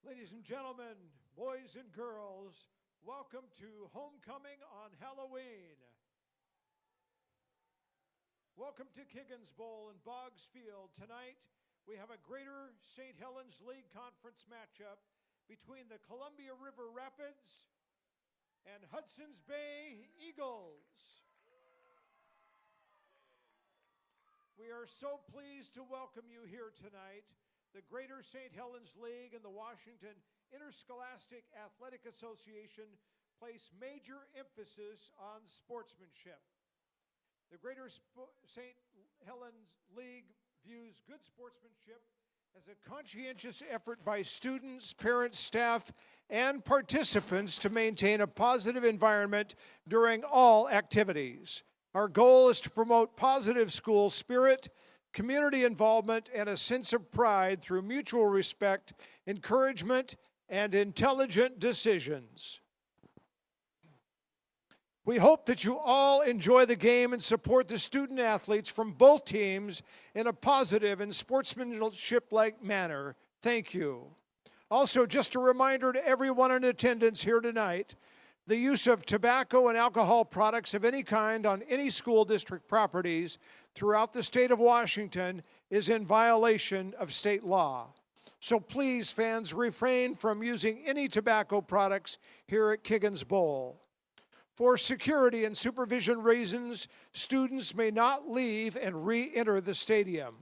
Ladies and gentlemen, boys and girls, welcome to Homecoming on Halloween. Welcome to Kiggins Bowl in Boggs Field. Tonight, we have a Greater St. Helens League Conference matchup between the Columbia River Rapids and Hudson's Bay Eagles. We are so pleased to welcome you here tonight. The Greater St. Helens League and the Washington Interscholastic Athletic Association place major emphasis on sportsmanship. The Greater St. Helens League views good sportsmanship as a conscientious effort by students, parents, staff, and participants to maintain a positive environment during all activities. Our goal is to promote positive school spirit, community involvement, and a sense of pride through mutual respect, encouragement, and intelligent decisions. We hope that you all enjoy the game and support the student athletes from both teams in a positive and sportsmanship-like manner. Thank you. Also, just a reminder to everyone in attendance here tonight, the use of tobacco and alcohol products of any kind on any school district properties throughout the state of Washington is in violation of state law. So please, fans, refrain from using any tobacco products here at Kiggins Bowl. For security and supervision reasons, students may not leave and re-enter the stadium.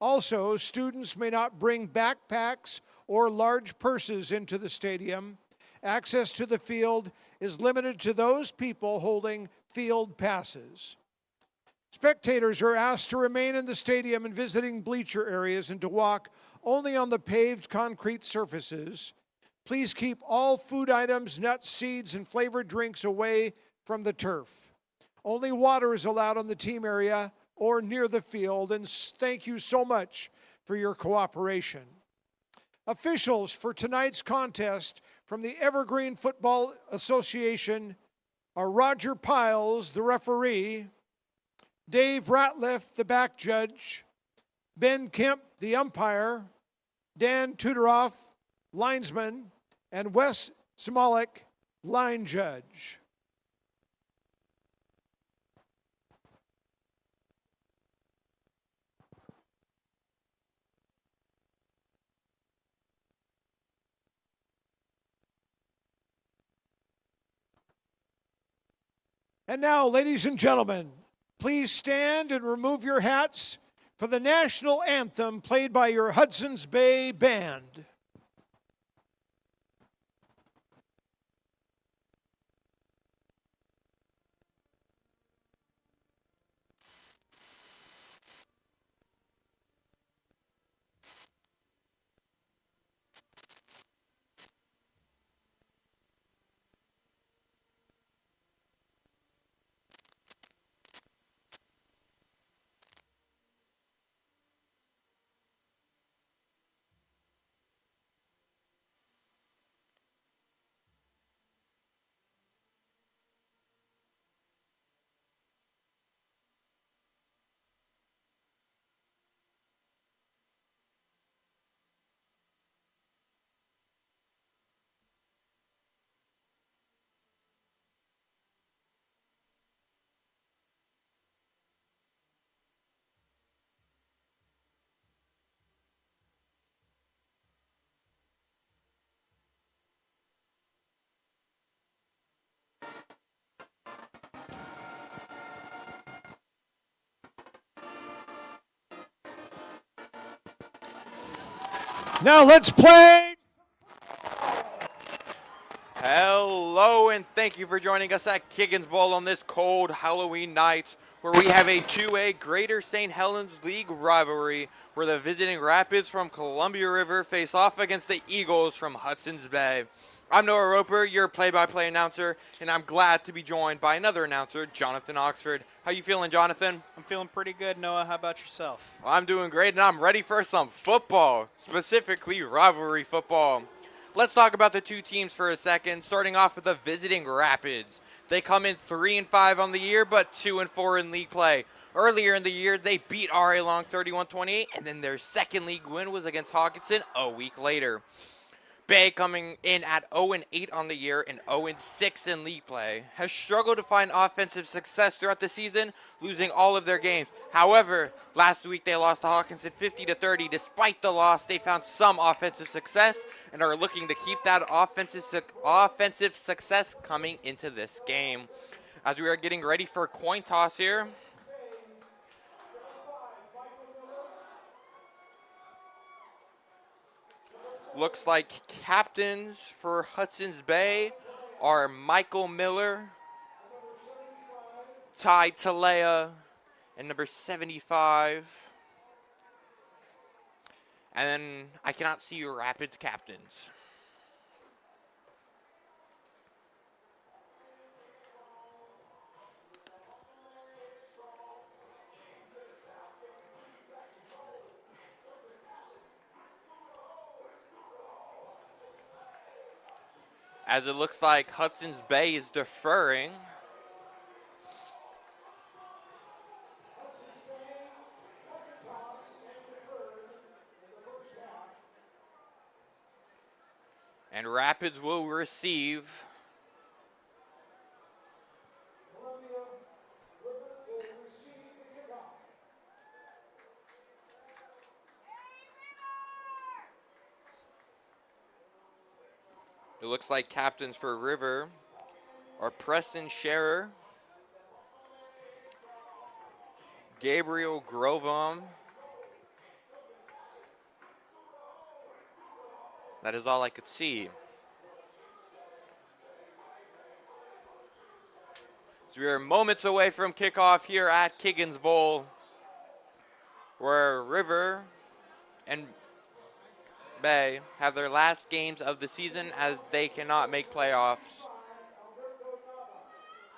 Also, students may not bring backpacks or large purses into the stadium. Access to the field is limited to those people holding field passes. Spectators are asked to remain in the stadium and visiting bleacher areas and to walk only on the paved concrete surfaces. Please keep all food items, nuts, seeds, and flavored drinks away from the turf. Only water is allowed on the team area or near the field, and thank you so much for your cooperation. Officials for tonight's contest from the Evergreen Football Association are Roger Piles, the referee, Dave Ratliff, the back judge, Ben Kemp, the umpire, Dan Tudoroff, linesman, and Wes Smolik, line judge. And now, ladies and gentlemen, please stand and remove your hats for the national anthem played by your Hudson's Bay Band. Now let's play. Hello, and thank you for joining us at Kiggins Bowl on this cold Halloween night, where we have a 2A Greater St. Helens League rivalry, where the visiting Rapids from Columbia River face off against the Eagles from Hudson's Bay. I'm Noah Roper, your play-by-play announcer, and I'm glad to be joined by another announcer, Jonathan Oxford. How you feeling, Jonathan? I'm feeling pretty good, Noah. How about yourself? Well, I'm doing great, and I'm ready for some football, specifically rivalry football. Let's talk about the two teams for a second, starting off with the visiting Rapids. They come in 3-5 on the year, but 2-4 in league play. Earlier in the year, they beat R.A. Long 31-28, and then their second league win was against Hawkinson a week later. Bay, coming in at 0-8 on the year and 0-6 in league play, has struggled to find offensive success throughout the season, losing all of their games. However, last week they lost to Hawkinson 50-30. Despite the loss, they found some offensive success and are looking to keep that offensive success coming into this game. As we are getting ready for a coin toss here, looks like captains for Hudson's Bay are Michael Miller, Ty Talea, and number 75. And then I cannot see Rapids captains. As it looks like Hudson's Bay is deferring. And Rapids will receive. It looks like captains for River are Preston Scherer, Gabriel Grovum. That is all I could see. So we are moments away from kickoff here at Kiggins Bowl, where River and Bay have their last games of the season as they cannot make playoffs.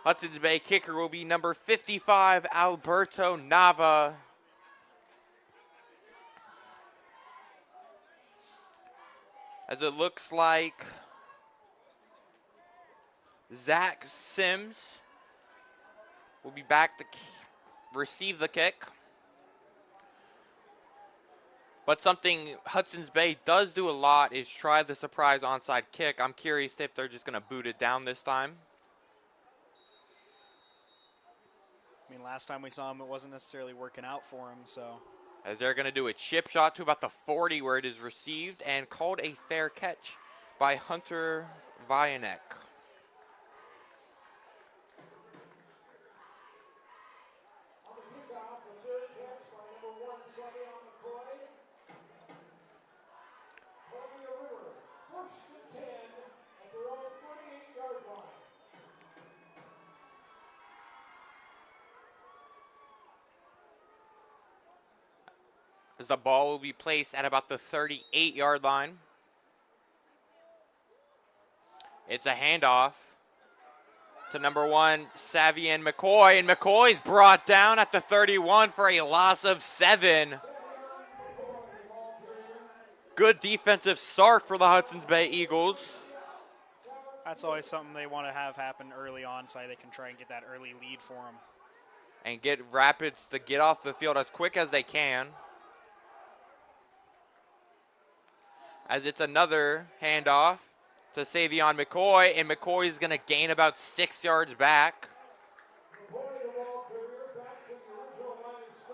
Hudson's Bay kicker will be number 55, Alberto Nava. As it looks like Zach Sims will be back to receive the kick. But something Hudson's Bay does do a lot is try the surprise onside kick. I'm curious if they're just going to boot it down this time. I mean, last time we saw him, it wasn't necessarily working out for him, so. As they're going to do a chip shot to about the 40 where it is received and called a fair catch by Hunter Vianek. As the ball will be placed at about the 38-yard line. It's a handoff to number 1, Savian McCoy, and McCoy's brought down at the 31 for a loss of 7. Good defensive start for the Hudson's Bay Eagles. That's always something they want to have happen early on so they can try and get that early lead for them. And get Rapids to get off the field as quick as they can. As it's another handoff to Savion McCoy, and McCoy is going to gain about 6 yards back.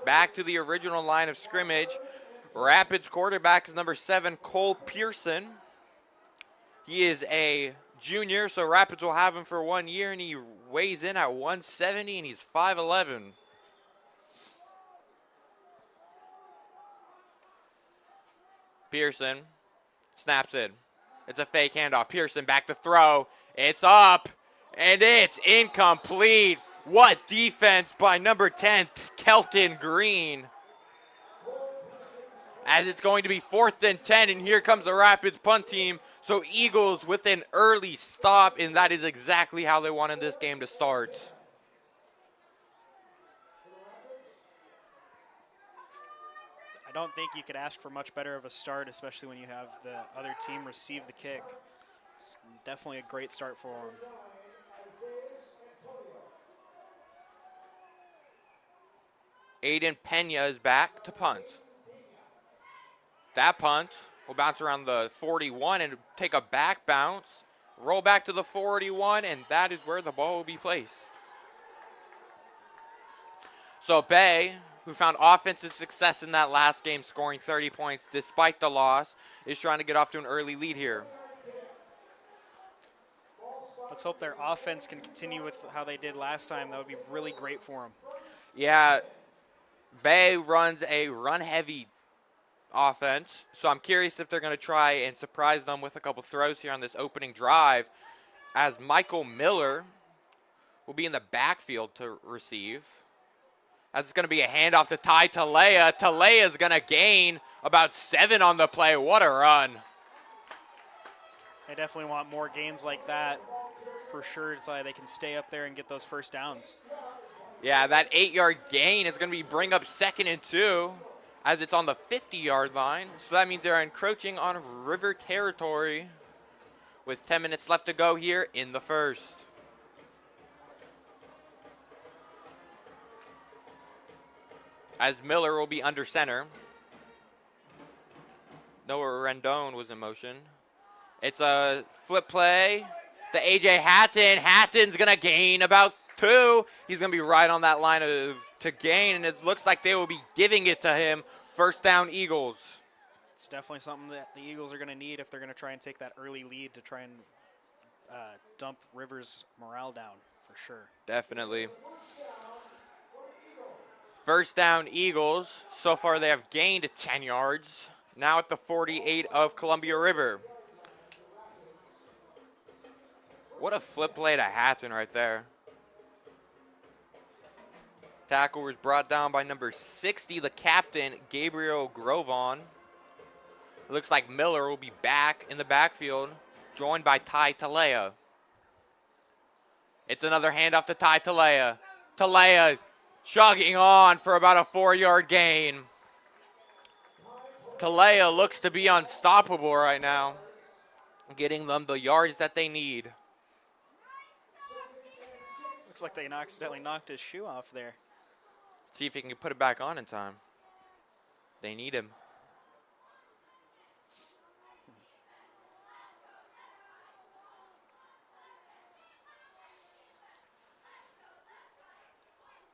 Back to the original line of scrimmage. Rapids quarterback is number 7, Cole Pearson. He is a junior, so Rapids will have him for 1 year, and he weighs in at 170, and he's 5'11". Pearson snaps it. It's a fake handoff. Pearson back to throw. It's up, and it's incomplete. What defense by number 10, Kelton Green. As it's going to be 4th and 10, and here comes the Rapids punt team. So Eagles with an early stop, and that is exactly how they wanted this game to start. I don't think you could ask for much better of a start, especially when you have the other team receive the kick. It's definitely a great start for them. Aiden Pena is back to punt. That punt will bounce around the 41 and take a back bounce, roll back to the 41, and that is where the ball will be placed. So Bay, who found offensive success in that last game, scoring 30 points despite the loss, is trying to get off to an early lead here. Let's hope their offense can continue with how they did last time. That would be really great for them. Yeah, Bay runs a run-heavy offense, so I'm curious if they're going to try and surprise them with a couple throws here on this opening drive, as Michael Miller will be in the backfield to receive. That's going to be a handoff to Ty Talea. Talea's going to gain about 7 on the play. What a run. They definitely want more gains like that for sure, so they can stay up there and get those first downs. Yeah, that 8-yard gain is going to be bring up 2nd and 2 as it's on the 50-yard line. So that means they're encroaching on River territory with 10 minutes left to go here in the first. As Miller will be under center. Noah Rendon was in motion. It's a flip play. The A.J. Hatton. Hatton's going to gain about 2. He's going to be right on that line to gain, and it looks like they will be giving it to him. First down, Eagles. It's definitely something that the Eagles are going to need if they're going to try and take that early lead to try and dump Rivers' morale down for sure. Definitely. First down, Eagles. So far they have gained 10 yards. Now at the 48 of Columbia River. What a flip play to Hatton right there. Tackle was brought down by number 60, the captain, Gabriel Grovon. It looks like Miller will be back in the backfield, joined by Ty Talea. It's another handoff to Ty Talea. Talea chugging on for about a 4-yard gain. Talea looks to be unstoppable right now, getting them the yards that they need. Looks like they accidentally knocked his shoe off there. See if he can put it back on in time. They need him.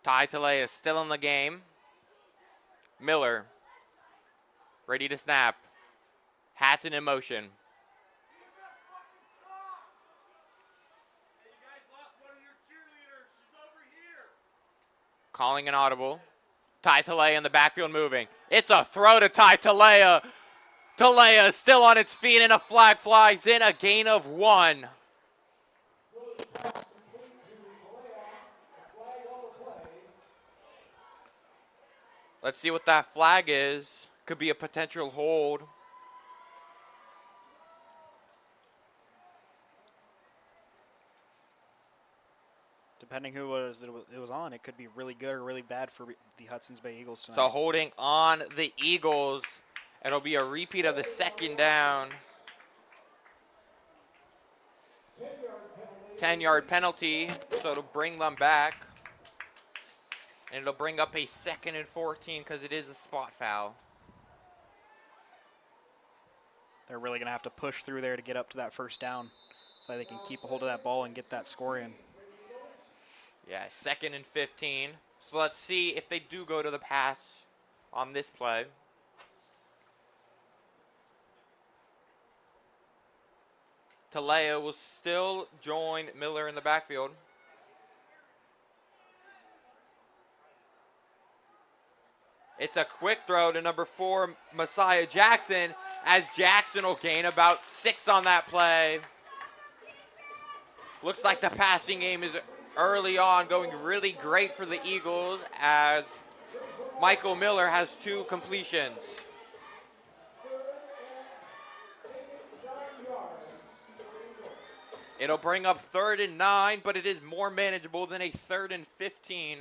Ty Talea is still in the game. Miller, ready to snap. Hatton in motion. Calling an audible. Ty Talea in the backfield moving. It's a throw to Ty Talea. Talea still on its feet and a flag flies in, a gain of 1. Let's see what that flag is. Could be a potential hold. Depending who it was on, it could be really good or really bad for the Hudson's Bay Eagles tonight. So holding on the Eagles. It'll be a repeat of the second down. 10-yard penalty, so it'll bring them back. And it'll bring up a 2nd and 14 because it is a spot foul. They're really going to have to push through there to get up to that first down so they can keep a hold of that ball and get that score in. Yeah, 2nd and 15. So let's see if they do go to the pass on this play. Talea will still join Miller in the backfield. It's a quick throw to number 4, Messiah Jackson, as Jackson will gain about 6 on that play. Looks like the passing game is early on going really great for the Eagles, as Michael Miller has 2 completions. It'll bring up 3rd and 9, but it is more manageable than a 3rd and 15.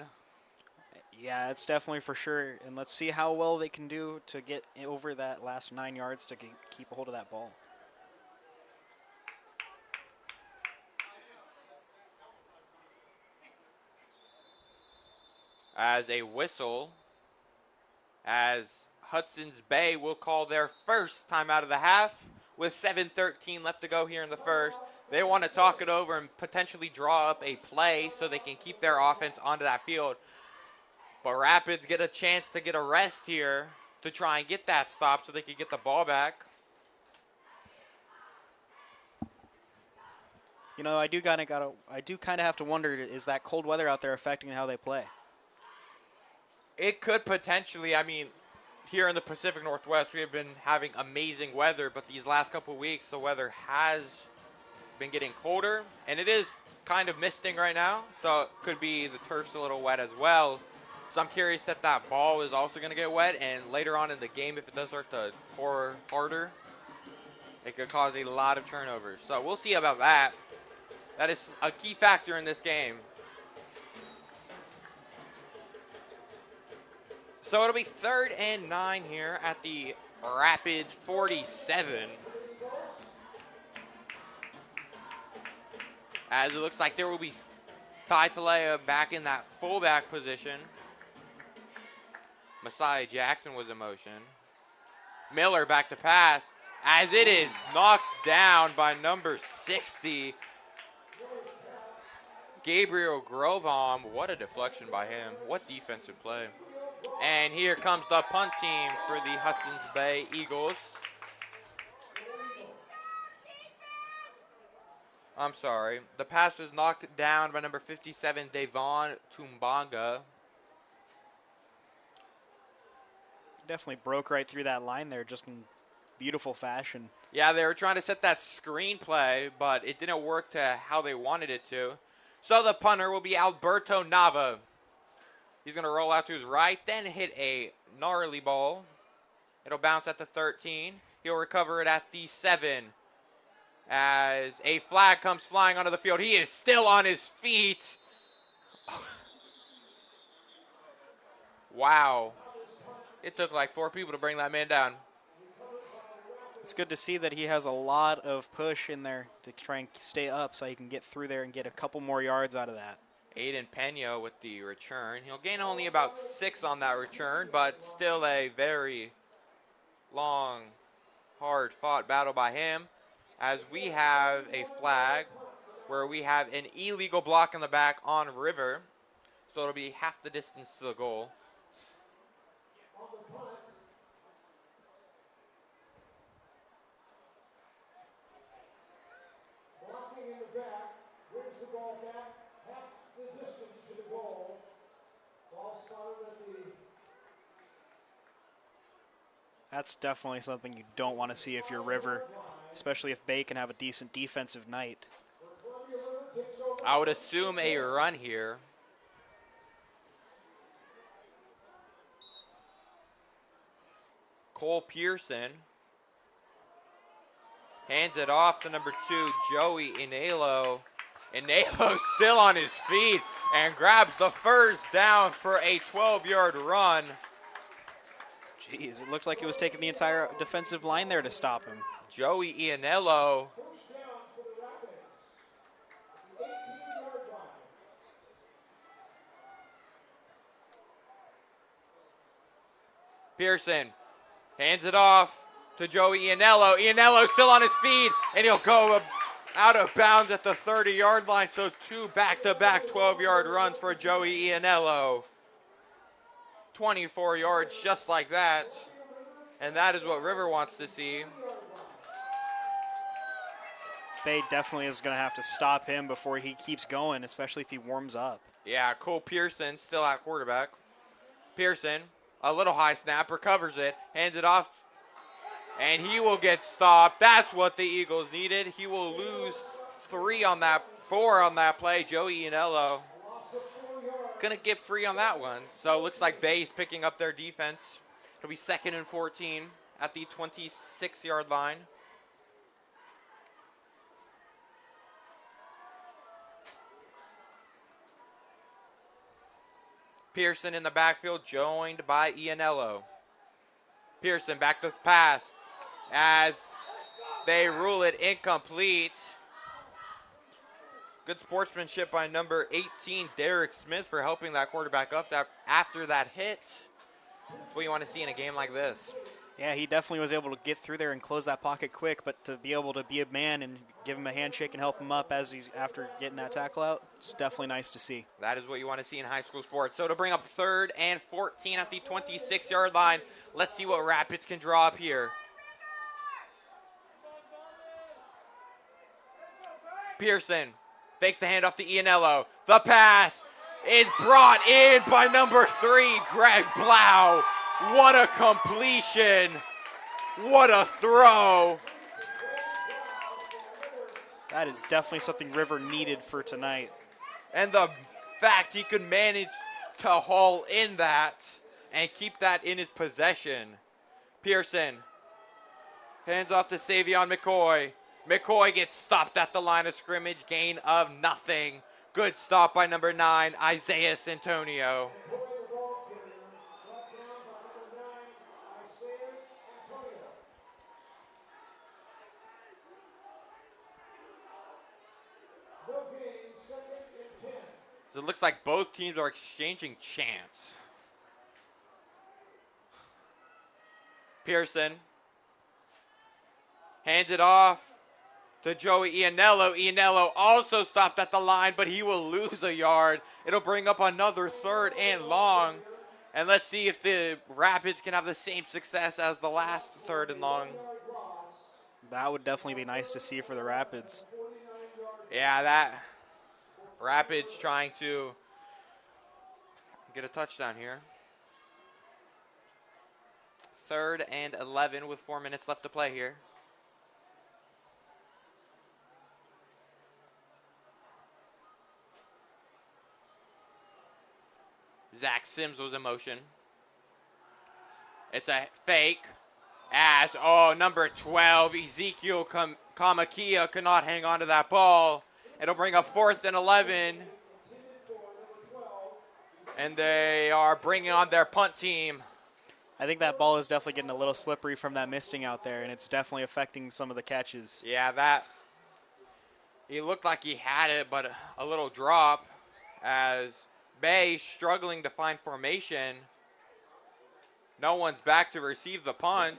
Yeah, it's definitely for sure. And let's see how well they can do to get over that last 9 yards to keep a hold of that ball. As a whistle, as Hudson's Bay will call their first time out of the half with 7:13 left to go here in the first. They want to talk it over and potentially draw up a play so they can keep their offense onto that field. But Rapids get a chance to get a rest here to try and get that stop so they can get the ball back. You know, I do kind of have to wonder, is that cold weather out there affecting how they play? It could potentially. I mean, here in the Pacific Northwest, we have been having amazing weather, but these last couple of weeks, the weather has been getting colder, and it is kind of misting right now, so it could be the turf's a little wet as well. So I'm curious if that ball is also going to get wet, and later on in the game, if it does start to pour harder, it could cause a lot of turnovers. So we'll see about that. That is a key factor in this game. So it'll be 3rd and 9 here at the Rapids 47. As it looks like there will be Ty Talea back in that fullback position. Messiah Jackson was in motion. Miller back to pass as it is knocked down by number 60. Gabriel Grovom. What a deflection by him. What defensive play. And here comes the punt team for the Hudson's Bay Eagles. I'm sorry. The pass was knocked down by number 57, Devon Tumbanga. Definitely broke right through that line there, just in beautiful fashion. Yeah, they were trying to set that screen play, but it didn't work to how they wanted it to. So the punter will be Alberto Nava. He's going to roll out to his right, then hit a gnarly ball. It'll bounce at the 13. He'll recover it at the 7. As a flag comes flying onto the field. He is still on his feet. Wow. It took like 4 people to bring that man down. It's good to see that he has a lot of push in there to try and stay up so he can get through there and get a couple more yards out of that. Aiden Pena with the return. He'll gain only about 6 on that return, but still a very long, hard-fought battle by him. As we have a flag where we have an illegal block in the back on River. So it'll be half the distance to the goal. Blocking in the back, brings the ball back, half the distance to the goal. Ball spotted at the... That's definitely something you don't want to see if you're River, especially if Bay can have a decent defensive night. I would assume a run here. Cole Pearson hands it off to number 2, Joey Inelo. Inelo's still on his feet and grabs the first down for a 12-yard run. Jeez, it looked like it was taking the entire defensive line there to stop him. Joey Ianello. Pearson hands it off to Joey Ianello. Ianello still on his feet, and he'll go out of bounds at the 30-yard line. So 2 back-to-back 12-yard runs for Joey Ianello. 24 yards just like that. And that is what River wants to see. Bay definitely is going to have to stop him before he keeps going, especially if he warms up. Yeah, Cole Pearson still at quarterback. Pearson, a little high snap, recovers it, hands it off, and he will get stopped. That's what the Eagles needed. He will lose 4 on that play. Joey Ianello couldn't get free on that one. So it looks like Bay's picking up their defense. It'll be 2nd and 14 at the 26-yard line. Pearson in the backfield, joined by Ianello. Pearson back to pass as they rule it incomplete. Good sportsmanship by number 18, Derek Smith, for helping that quarterback up after that hit. That's what you want to see in a game like this. Yeah, he definitely was able to get through there and close that pocket quick, but to be able to be a man and give him a handshake and help him up as he's after getting that tackle out, it's definitely nice to see. That is what you want to see in high school sports. So to bring up 3rd and 14 at the 26-yard line, let's see what Rapids can draw up here. Pearson fakes the handoff to Ianello. The pass is brought in by number 3, Greg Blau. What a completion. What a throw. That is definitely something River needed for tonight. And the fact he could manage to haul in that and keep that in his possession. Pearson hands off to Savion McCoy. McCoy gets stopped at the line of scrimmage, gain of nothing. Good stop by number 9, Isaiah Santonio. So it looks like both teams are exchanging chants. Pearson hands it off to Joey Ianello. Ianello also stopped at the line, but he will lose a yard. It'll bring up another 3rd and long. And let's see if the Rapids can have the same success as the last 3rd and long. That would definitely be nice to see for the Rapids. Yeah, that Rapids trying to get a touchdown here. 3rd and 11 with 4 minutes left to play here. Zach Sims was in motion. It's a fake as, number 12, Ezekiel Kamakia could not hang on to that ball. It'll bring up 4th and 11. And they are bringing on their punt team. I think that ball is definitely getting a little slippery from that misting out there, and it's definitely affecting some of the catches. Yeah, he looked like he had it, but a little drop as Bay struggling to find formation. No one's back to receive the punt.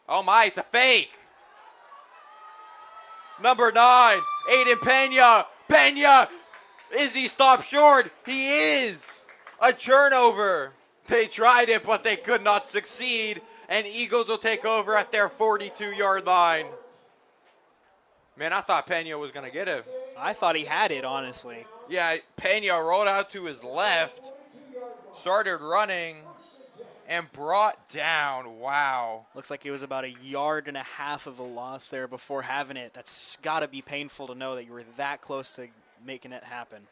Oh my, it's a fake. Number 9, Aiden Pena. Pena, is he stopped short? He is. A turnover. They tried it, but they could not succeed. And Eagles will take over at their 42-yard line. Man, I thought Pena was going to get it. I thought he had it, honestly. Yeah, Pena rolled out to his left, started running, and brought down. Wow. Looks like it was about 1.5 yards of a loss there before having it. That's got to be painful to know that you were that close to making it happen.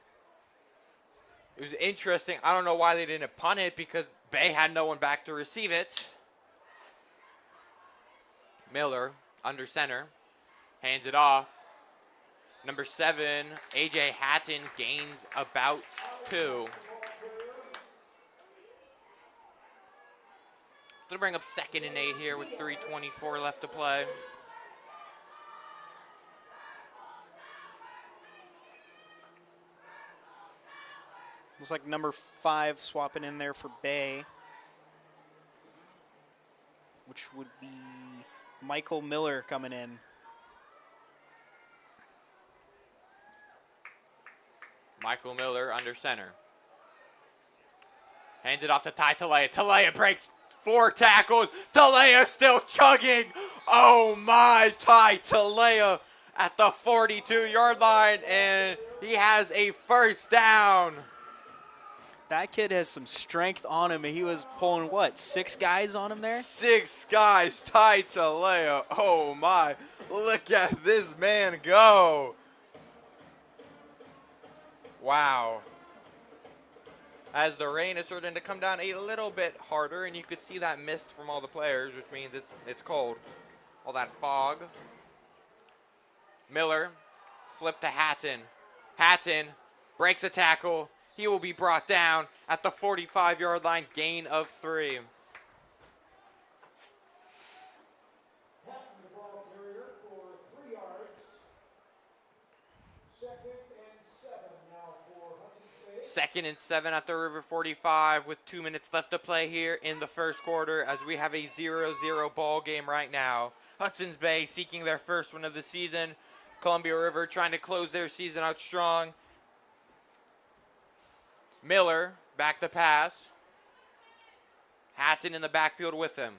It was interesting. I don't know why they didn't punt it because Bay had no one back to receive it. Miller, under center, hands it off. Number 7, A.J. Hatton gains about 2. Gonna bring up 2nd and 8 here with 3:24 left to play. Looks like number 5 swapping in there for Bay, which would be Michael Miller coming in. Michael Miller under center. Hands it off to Ty Talea. Talea breaks 4 tackles. Talea still chugging. Oh my, Ty Talea at the 42-yard line, and he has a first down. That kid has some strength on him, and he was pulling, 6 guys on him there? 6 guys, Ty Talea. Oh my, look at this man go. Wow. As the rain is starting to come down a little bit harder, and you could see that mist from all the players, which means it's cold. All that fog. Miller, flip to Hatton. Hatton breaks a tackle. He will be brought down at the 45-yard line, gain of 3. 2nd and 7 at the River 45 with 2 minutes left to play here in the first quarter as we have a 0-0 ball game right now. Hudson's Bay seeking their first win of the season. Columbia River trying to close their season out strong. Miller back to pass. Hatton in the backfield with him.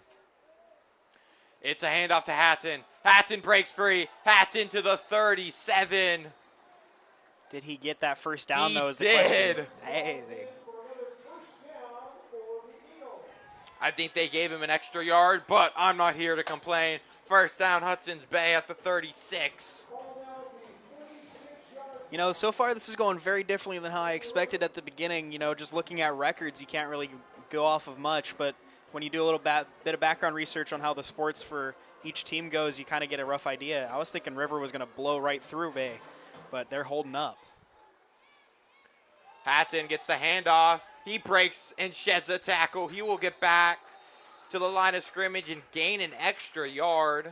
It's a handoff to Hatton. Hatton breaks free. Hatton to the 37. Did he get that first down, though, is the did. question. Hey, I think they gave him an extra yard, but I'm not here to complain. First down, Hudson's Bay at the 36. You know, so far this is going very differently than how I expected at the beginning. You know, just looking at records, you can't really go off of much, but when you do a little bit of background research on how the sports for each team goes, you kind of get a rough idea. I was thinking River was going to blow right through Bay, but they're holding up. Hatton gets the handoff. He breaks and sheds a tackle. He will get back to the line of scrimmage and gain an extra yard.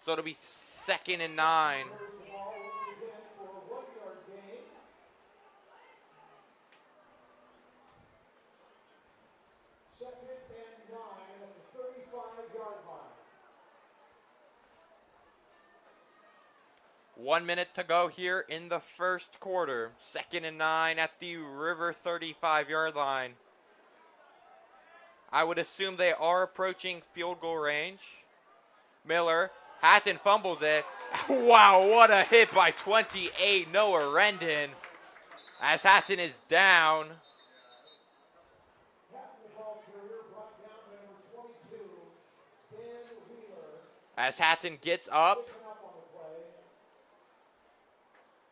So it'll be 2nd and 9. Second and 9 at the 35-yard line. 1 minute to go here in the first quarter. 2nd and 9 at the River 35-yard line. I would assume they are approaching field goal range. Miller, Hatton fumbles it. Wow, what a hit by 28, Noah Rendon. As Hatton is down. As Hatton gets up.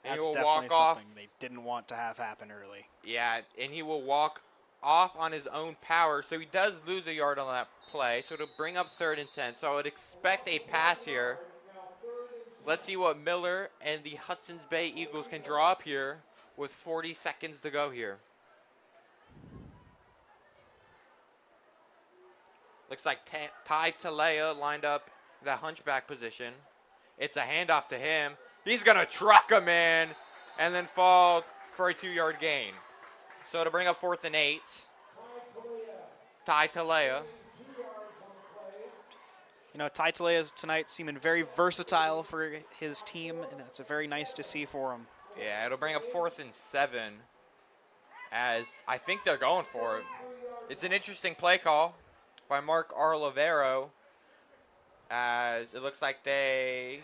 And That's he will definitely walk off. something they didn't want to have happen early. Yeah, and he will walk off on his own power. So he does lose a yard on that play. So it'll bring up 3rd and 10. So I would expect a pass here. Let's see what Miller and the Hudson's Bay Eagles can draw up here with 40 seconds to go here. Looks like Ty Talea lined up the hunchback position. It's a handoff to him. He's going to truck him in and then fall for a 2-yard gain. So to bring up 4th and 8, Ty Talea. You know, Ty Talea tonight seeming very versatile for his team, and it's very nice to see for him. Yeah, it'll bring up 4th and 7 as I think they're going for it. It's an interesting play call by Mark Arlovero as it looks like they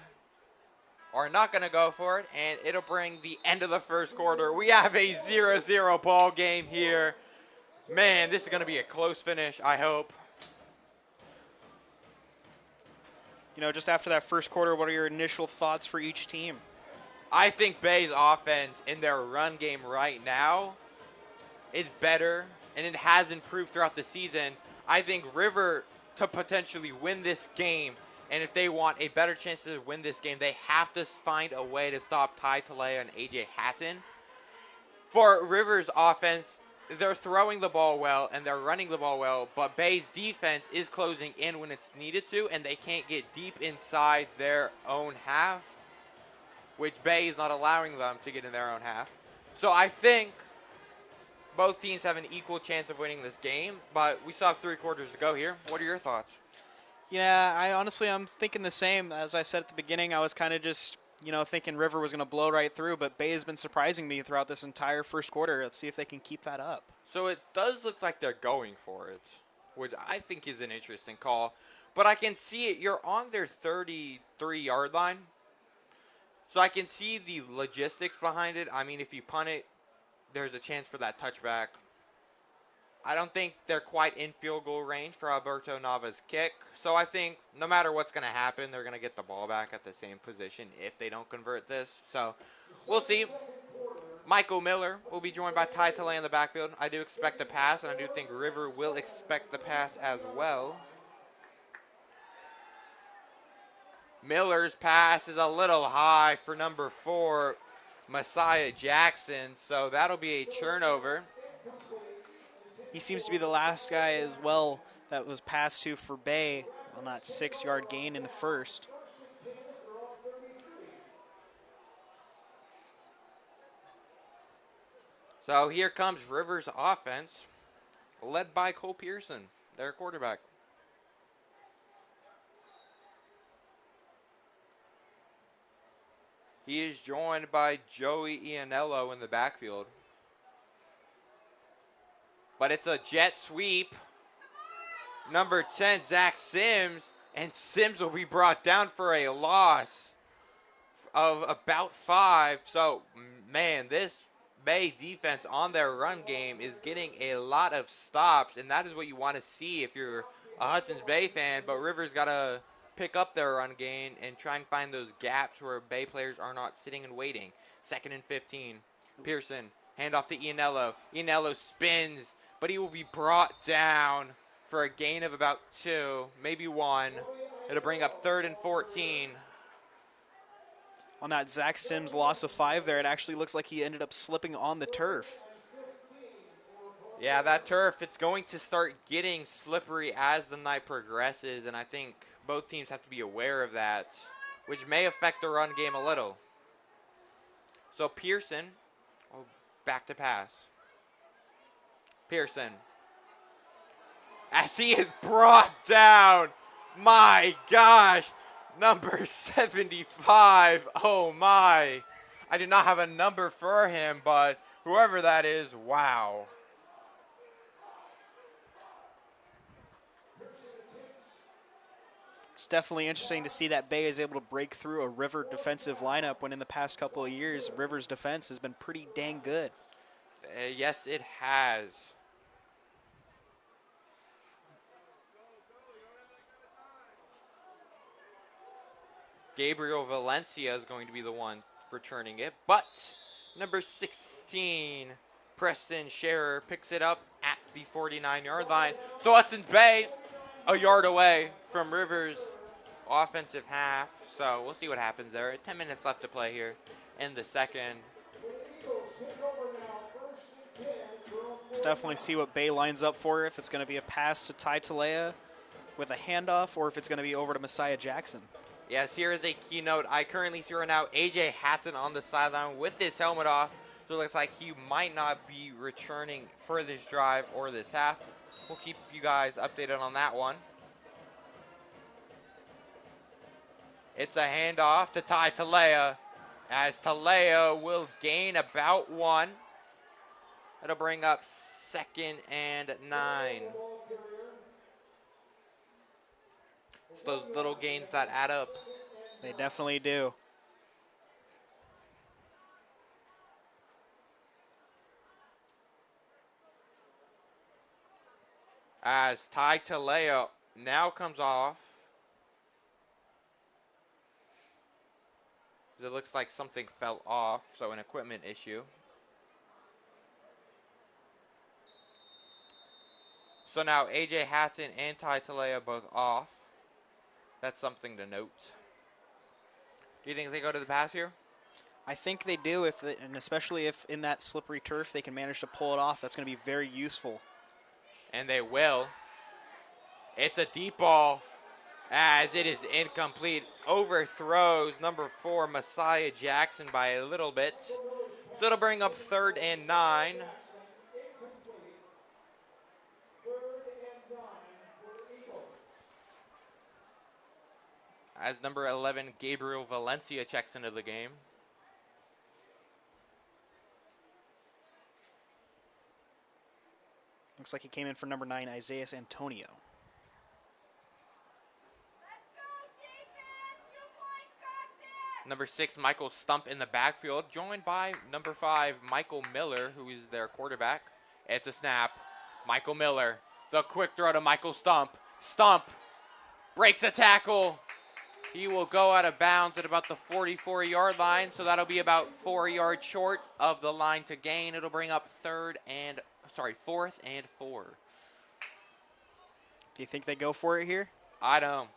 are not going to go for it, and it'll bring the end of the first quarter. We have a 0-0 ball game here. Man, this is going to be a close finish, I hope. You know, just after that first quarter, what are your initial thoughts for each team? I think Bay's offense in their run game right now is better, and it has improved throughout the season. I think River to potentially win this game, and if they want a better chance to win this game, they have to find a way to stop Ty Talea and A.J. Hatton. For River's offense, they're throwing the ball well and they're running the ball well, but Bay's defense is closing in when it's needed to, and they can't get deep inside their own half, which Bay is not allowing them to get in their own half. So I think both teams have an equal chance of winning this game, but we still have 3 quarters to go here. What are your thoughts? Yeah, I'm thinking the same. As I said at the beginning, I was kind of just, you know, thinking River was going to blow right through, but Bay has been surprising me throughout this entire first quarter. Let's see if they can keep that up. So it does look like they're going for it, which I think is an interesting call. But I can see it. You're on their 33-yard line. So I can see the logistics behind it. I mean, if you punt it, there's a chance for that touchback. I don't think they're quite in field goal range for Alberto Nava's kick. So I think no matter what's going to happen, they're going to get the ball back at the same position if they don't convert this. So we'll see. Michael Miller will be joined by Ty Talea in the backfield. I do expect the pass, and I do think River will expect the pass as well. Miller's pass is a little high for number 4, Messiah Jackson. So that'll be a turnover. He seems to be the last guy as well that was passed to for Bay on that 6-yard gain in the first. So here comes Rivers' offense, led by Cole Pearson, their quarterback. He is joined by Joey Ianello in the backfield. But it's a jet sweep. Number 10, Zach Sims, and Sims will be brought down for a loss of about 5. So, man, this Bay defense on their run game is getting a lot of stops, and that is what you want to see if you're a Hudson's Bay fan. But Rivers got to pick up their run game and try and find those gaps where Bay players are not sitting and waiting. 2nd and 15. Pearson, handoff to Ianello. Ianello spins, but he will be brought down for a gain of about 2, maybe 1. It'll bring up 3rd and 14. On that Zach Sims loss of 5 there, it actually looks like he ended up slipping on the turf. Yeah, that turf, it's going to start getting slippery as the night progresses, and I think both teams have to be aware of that, which may affect the run game a little. So Pearson, back to pass. Pearson, as he is brought down, my gosh, number 75, oh my. I do not have a number for him, but whoever that is, wow. It's definitely interesting to see that Bay is able to break through a River defensive lineup when in the past couple of years, River's defense has been pretty dang good. Yes, it has. Gabriel Valencia is going to be the one returning it, but number 16, Preston Scherer, picks it up at the 49-yard line. So Hudson's Bay a yard away from Rivers' offensive half. So we'll see what happens there. 10 minutes left to play here in the second. Let's definitely see what Bay lines up for, if it's going to be a pass to Ty Talea with a handoff or if it's going to be over to Messiah Jackson. Yes, here is a keynote. I currently see right now AJ Hatton on the sideline with his helmet off. So it looks like he might not be returning for this drive or this half. We'll keep you guys updated on that one. It's a handoff to Ty Talea, as Talea will gain about 1. It'll bring up 2nd and 9. It's those little gains that add up. They definitely do. As Ty Talea now comes off. It looks like something fell off, so an equipment issue. So now AJ Hatton and Ty Talea both off. That's something to note. Do you think they go to the pass here? I think they do, and especially if in that slippery turf they can manage to pull it off. That's going to be very useful. And they will. It's a deep ball as it is incomplete. Overthrows number 4, Messiah Jackson, by a little bit. So it'll bring up 3rd and 9. As number 11, Gabriel Valencia, checks into the game. Looks like he came in for number 9, Isaiah Antonio. Number 6, Michael Stump in the backfield, joined by number 5, Michael Miller, who is their quarterback. It's a snap. Michael Miller, the quick throw to Michael Stump. Stump breaks a tackle. He will go out of bounds at about the 44-yard line, so that'll be about 4 yards short of the line to gain. It'll bring up 4th and 4. Do you think they go for it here? I don't.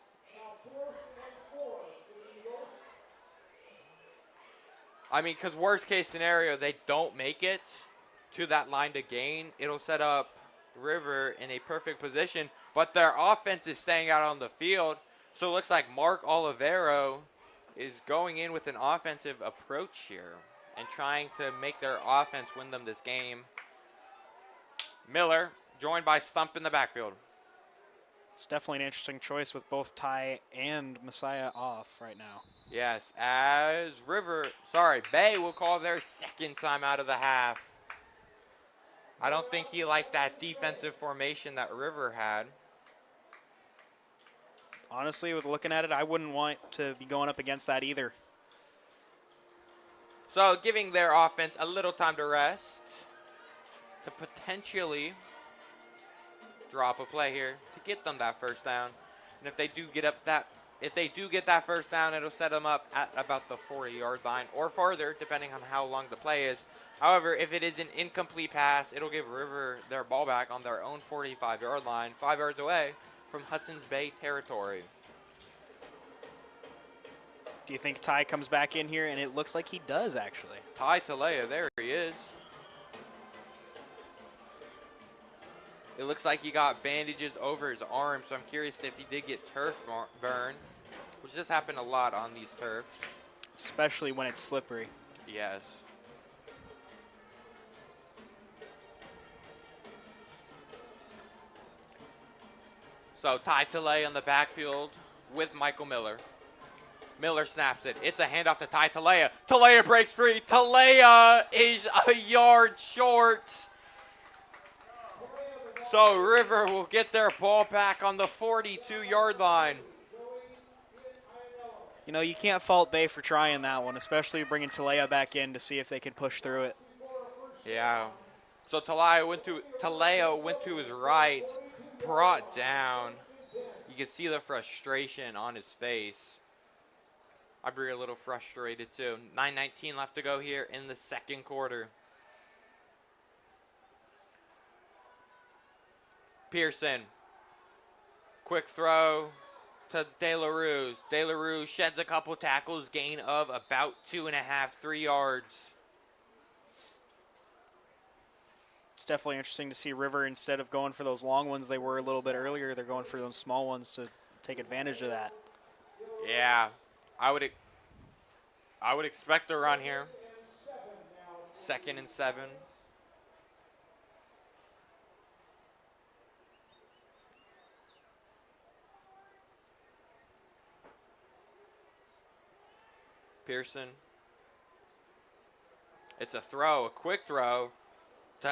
I mean, because worst case scenario, they don't make it to that line to gain. It'll set up River in a perfect position, but their offense is staying out on the field. So it looks like Mark Olivero is going in with an offensive approach here. and trying to make their offense win them this game. Miller joined by Stump in the backfield. It's definitely an interesting choice with both Ty and Messiah off right now. Yes, as Bay will call their second time out of the half. I don't think he liked that defensive formation that River had. Honestly, with looking at it, I wouldn't want to be going up against that either. So giving their offense a little time to rest to potentially drop a play here to get them that first down. And if they do get that first down, it'll set them up at about the 40-yard line or farther, depending on how long the play is. However, if it is an incomplete pass, it'll give River their ball back on their own 45-yard line, 5 yards away from Hudson's Bay territory. Do you think Ty comes back in here? And it looks like he does, actually. Ty Talea, there he is. It looks like he got bandages over his arm, so I'm curious if he did get turf burn, which does happen a lot on these turfs. Especially when it's slippery. Yes. So Ty Talea on the backfield with Michael Miller. Miller snaps it. It's a handoff to Ty Talea. Talea breaks free. Talea is a yard short. So River will get their ball back on the 42-yard line. You know, you can't fault Bay for trying that one, especially bringing Talea back in to see if they can push through it. Yeah. So Talea went to his right, brought down. You can see the frustration on his face. I'd be a little frustrated too. 9:19 left to go here in the second quarter. Pearson, quick throw to De La Rue. De La Rue sheds a couple tackles, gain of about 2.5, 3 yards. It's definitely interesting to see River, instead of going for those long ones they were a little bit earlier, they're going for those small ones to take advantage of that. Yeah, I would expect a run here. 2nd and 7. Pearson. It's a throw, a quick throw to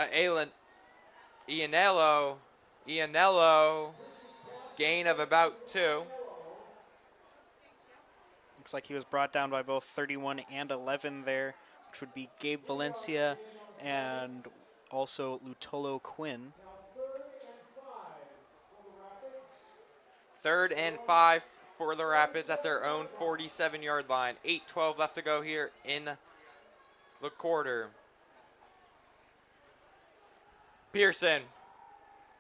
Ianello. Ianello, gain of about 2. Looks like he was brought down by both 31 and 11 there, which would be Gabe Valencia and also Lutolo Quinn. 3rd and 5 for the Rapids at their own 47-yard line. 8:12 left to go here in the quarter. Pearson,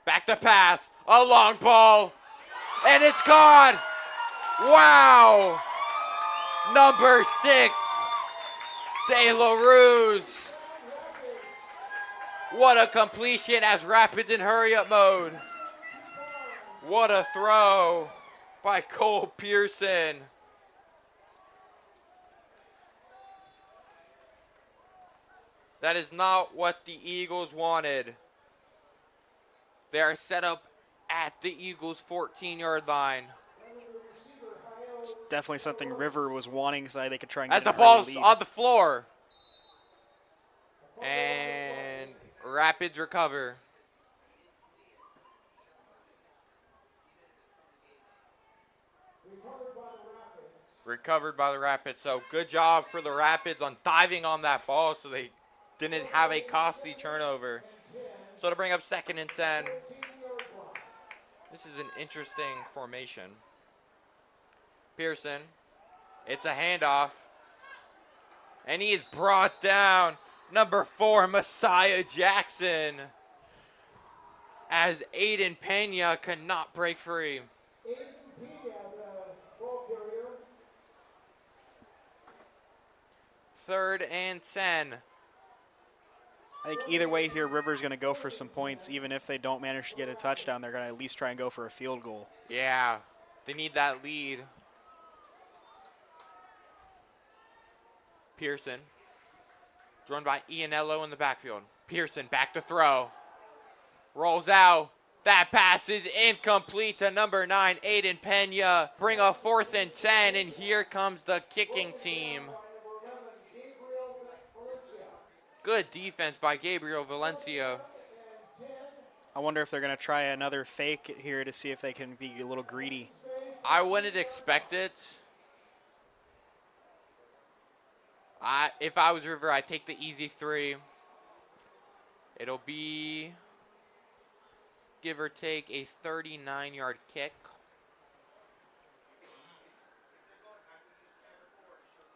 back to pass, a long ball, and it's caught. Wow. Number 6, De La Rue. What a completion as Rapids in hurry-up mode. What a throw by Cole Pearson. That is not what the Eagles wanted. They are set up at the Eagles' 14-yard line. It's definitely something River was wanting, so they could try and As get the an early ball's lead. on the floor. And Rapids recover. Recovered by the Rapids. So good job for the Rapids on diving on that ball so they didn't have a costly turnover. So to bring up 2nd and 10. This is an interesting formation. Pearson. It's a handoff. And he is brought down. Number 4, Messiah Jackson. As Aiden Pena cannot break free. 3rd and 10. I think either way here, River's going to go for some points. Even if they don't manage to get a touchdown, they're going to at least try and go for a field goal. Yeah, they need that lead. Pearson. Drawn by Ianello in the backfield. Pearson back to throw. Rolls out. That pass is incomplete to number 9, Aiden Pena. Bring a 4th and 10, and here comes the kicking team. Good defense by Gabriel Valencia. I wonder if they're going to try another fake here to see if they can be a little greedy. I wouldn't expect it. If I was River, I'd take the easy 3. It'll be, give or take, a 39-yard kick.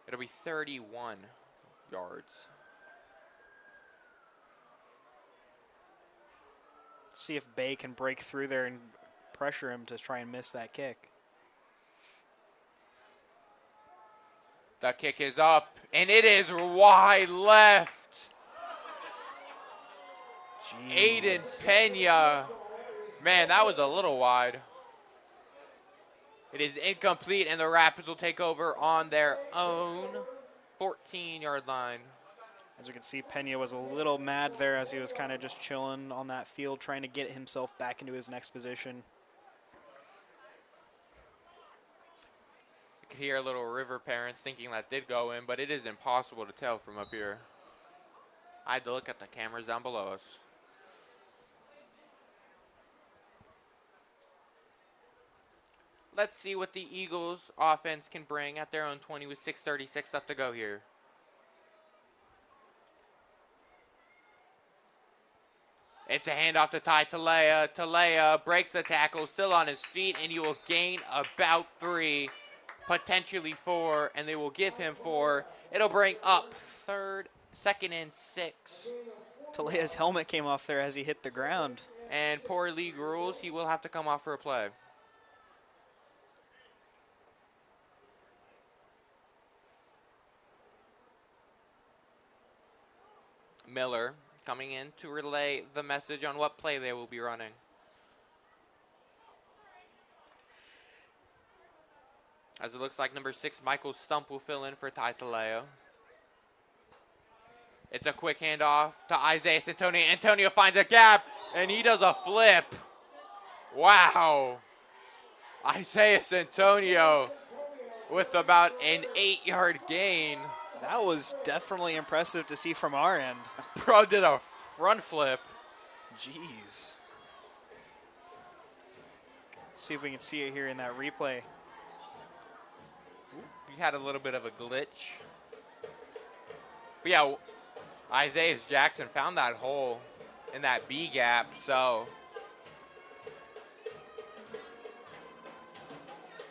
It'll be 31 yards. See if Bay can break through there and pressure him to try and miss that kick. The kick is up, and it is wide left. Jeez. Aiden Pena. Man, that was a little wide. It is incomplete, and the Rapids will take over on their own 14-yard line. As we can see, Pena was a little mad there as he was kind of just chilling on that field, trying to get himself back into his next position. You could hear a little River parents thinking that did go in, but it is impossible to tell from up here. I had to look at the cameras down below us. Let's see what the Eagles offense can bring at their own 20 with 6:36 left to go here. It's a handoff to Ty Talea. Talea breaks the tackle, still on his feet, and he will gain about 3, potentially 4, and they will give him 4. It'll bring up 2nd and 6. Talea's helmet came off there as he hit the ground. And per league rules, he will have to come off for a play. Miller coming in to relay the message on what play they will be running. As it looks like number 6, Michael Stump, will fill in for Ty Taleo. It's a quick handoff to Isaiah Antonio. Antonio finds a gap, and he does a flip. Wow. Isaiah Antonio with about an 8-yard gain. That was definitely impressive to see from our end. Bro did a front flip. Jeez. See if we can see it here in that replay. We had a little bit of a glitch. But yeah, Isaiah Jackson found that hole in that B gap, so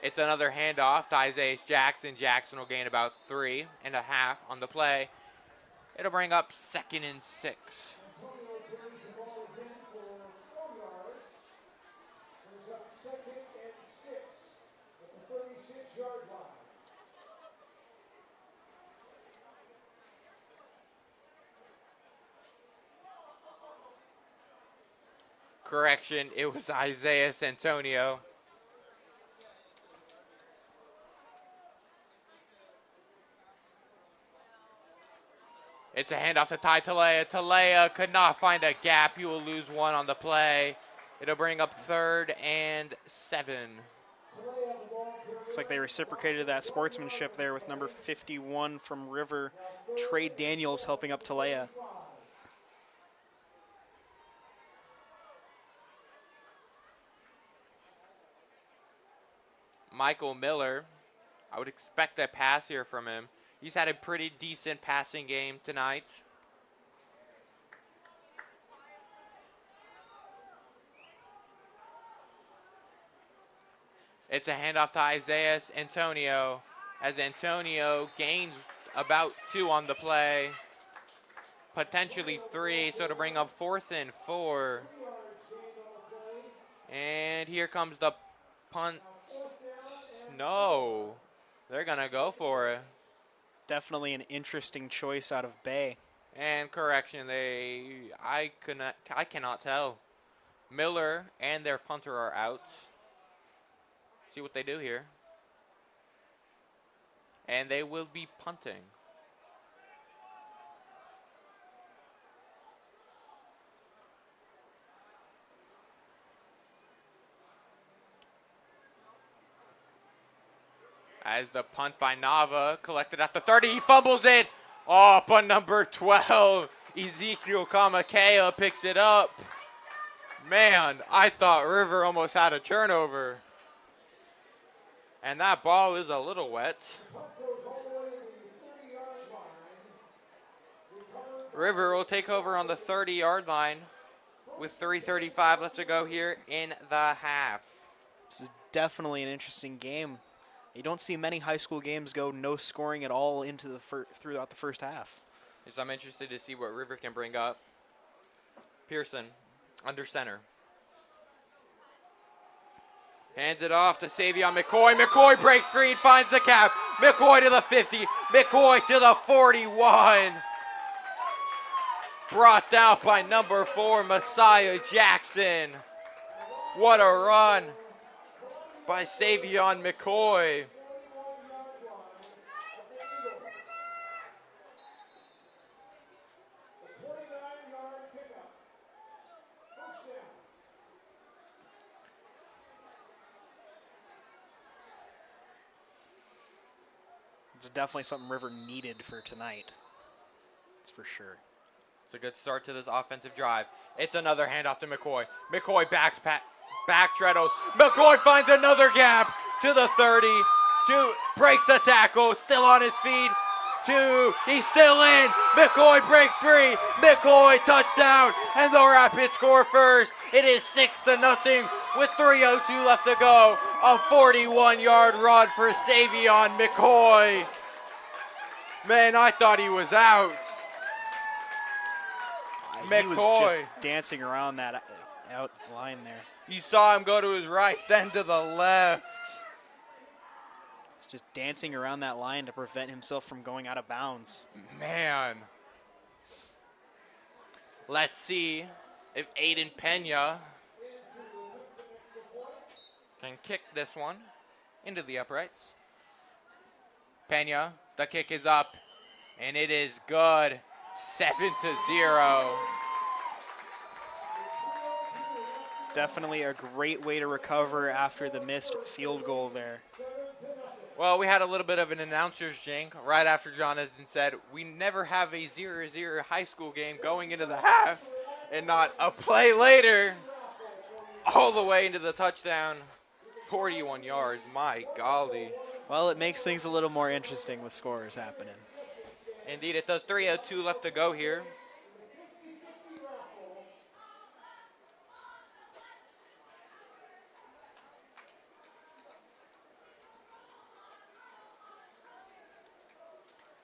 it's another handoff to Isaiah Jackson. Jackson will gain about 3.5 on the play. It'll bring up 2nd and 6. Correction, it was Isaiah Antonio. It's a handoff to Ty Talea. Talea could not find a gap. He will lose 1 on the play. It'll bring up 3rd and 7. Looks like they reciprocated that sportsmanship there with number 51 from River, Trey Daniels, helping up Talea. Michael Miller, I would expect a pass here from him. He's had a pretty decent passing game tonight. It's a handoff to Isaiah Antonio, as Antonio gains about 2 on the play, potentially 3, so to bring up 4th and 4. And here comes the punt. No, they're gonna go for it. Definitely an interesting choice out of Bay. And correction, I cannot tell. Miller and their punter are out. See what they do here. And they will be punting. As the punt by Nava collected at the 30, he fumbles it. Oh, but number 12, Ezekiel Kamakea picks it up. Man, I thought River almost had a turnover. And that ball is a little wet. River will take over on the 30-yard line with 3:35 left to go here in the half. This is definitely an interesting game. You don't see many high school games go no scoring at all into the throughout the first half. So I'm interested to see what River can bring up. Pearson under center. Hands it off to Savion McCoy. McCoy breaks free and finds the cap. McCoy to the 50. McCoy to the 41. Brought down by number 4, Messiah Jackson. What a run by Savion McCoy. It's definitely something River needed for tonight. That's for sure. It's a good start to this offensive drive. It's another handoff to McCoy. McCoy back treadles. McCoy finds another gap to the 30. Breaks the tackle. Still on his feet. He's still in. McCoy breaks free. McCoy touchdown. And the Rapids score first. It is 6-0 with 3:02 left to go. A 41-yard run for Savion McCoy. Man, I thought he was out. McCoy. He was just dancing around that out line there. You saw him go to his right, then to the left. He's just dancing around that line to prevent himself from going out of bounds. Man. Let's see if Aiden Pena can kick this one into the uprights. Pena, the kick is up, and it is good. 7-0. Definitely a great way to recover after the missed field goal there. Well, we had a little bit of an announcer's jink right after Jonathan said, we never have a 0-0 high school game going into the half and not a play later all the way into the touchdown. 41 yards, my golly. Well, it makes things a little more interesting with scores happening. Indeed, it does. 3:02 left to go here.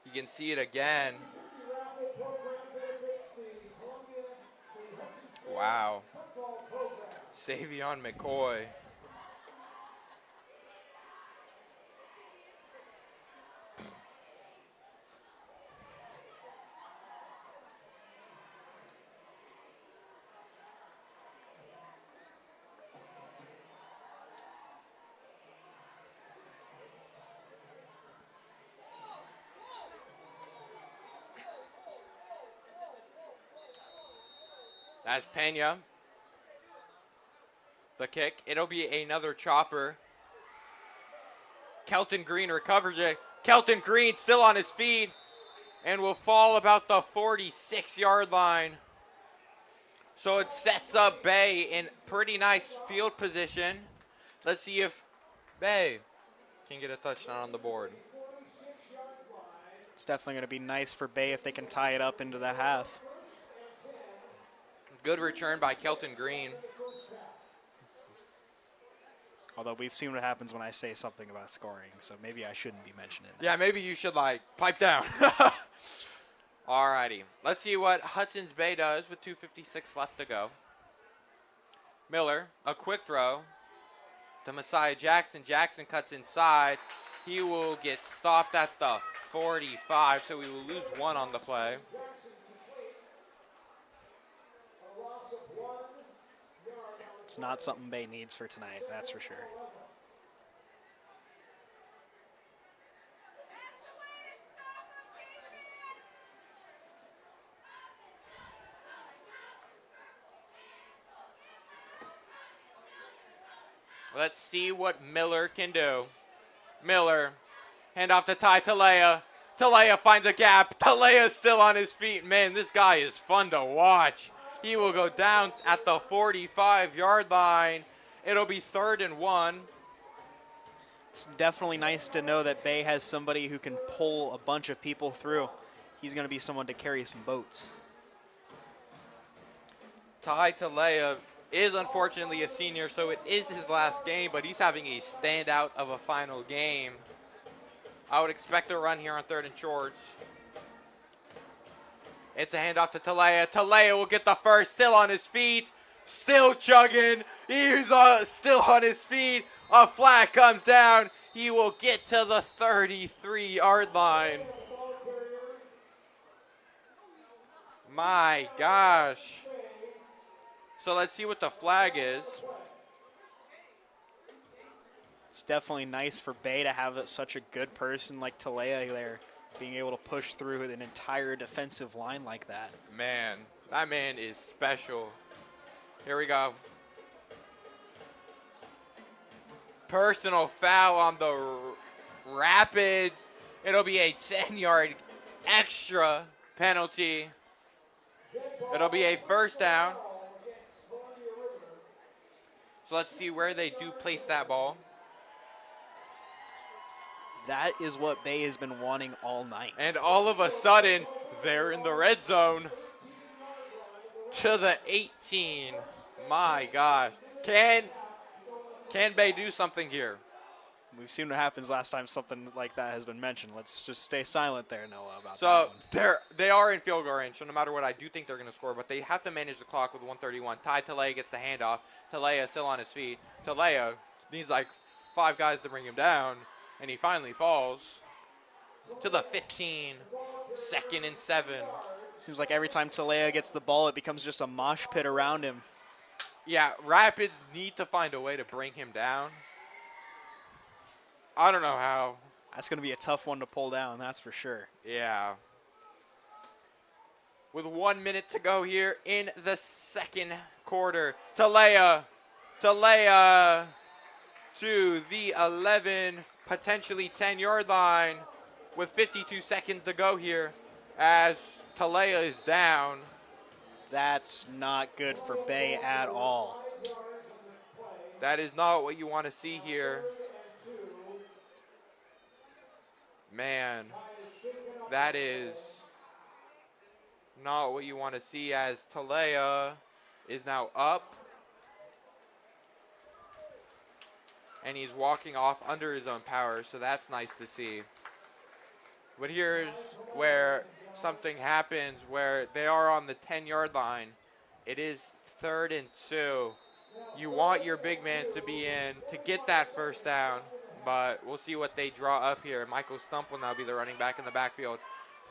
You can see it again. Wow. Savion McCoy. As Pena, the kick, it'll be another chopper. Kelton Green recovers it. Kelton Green still on his feet and will fall about the 46-yard line. So it sets up Bay in pretty nice field position. Let's see if Bay can get a touchdown on the board. It's definitely going to be nice for Bay if they can tie it up into the half. Good return by Kelton Green. Although we've seen what happens when I say something about scoring, so maybe I shouldn't be mentioning that. Yeah, maybe you should, pipe down. Alrighty. Let's see what Hudson's Bay does with 2:56 left to go. Miller, a quick throw to Messiah Jackson. Jackson cuts inside. He will get stopped at the 45, so we will lose one on the play. It's not something Bay needs for tonight, that's for sure. Let's see what Miller can do. Miller Hand off to Ty Talea. Talea finds a gap. Talea's still on his feet. Man, this guy is fun to watch. He will go down at the 45-yard line. It'll be 3rd and 1. It's definitely nice to know that Bay has somebody who can pull a bunch of people through. He's going to be someone to carry some boats. Ty Talea is unfortunately a senior, so it is his last game, but he's having a standout of a final game. I would expect a run here on 3rd and shorts. It's a handoff to Talea. Talea will get the first, still on his feet, still chugging. He's still on his feet. A flag comes down. He will get to the 33-yard line. My gosh. So let's see what the flag is. It's definitely nice for Bay to have such a good person like Talea there, being able to push through an entire defensive line like that. Man, that man is special. Here we go. Personal foul on the Rapids. It'll be a 10-yard extra penalty. It'll be a 1st down. So let's see where they do place that ball. That is what Bay has been wanting all night. And all of a sudden, they're in the red zone. To the 18. My gosh. Can Bay do something here? We've seen what happens last time something like that has been mentioned. Let's just stay silent there, Noah, about that So one. they are in field goal range, so no matter what, I do think they're going to score, but they have to manage the clock with 1:31. Ty Talea gets the handoff. Talea still on his feet. Talea needs like 5 guys to bring him down, and he finally falls to the 15. 2nd and 7. Seems like every time Talea gets the ball, it becomes just a mosh pit around him. Yeah, Rapids need to find a way to bring him down. I don't know how. That's going to be a tough one to pull down, that's for sure. Yeah. With 1 minute to go here in the 2nd quarter. Talea to the 11, potentially 10-yard line with 52 seconds to go here as Talea is down. That's not good for Bay at all. That is not what you want to see here. Man, that is not what you want to see as Talea is now up. And he's walking off under his own power, so that's nice to see. But here's where something happens, where they are on the 10-yard line. It is 3rd and 2. You want your big man to be in to get that 1st down, but we'll see what they draw up here. Michael Stump will now be the running back in the backfield.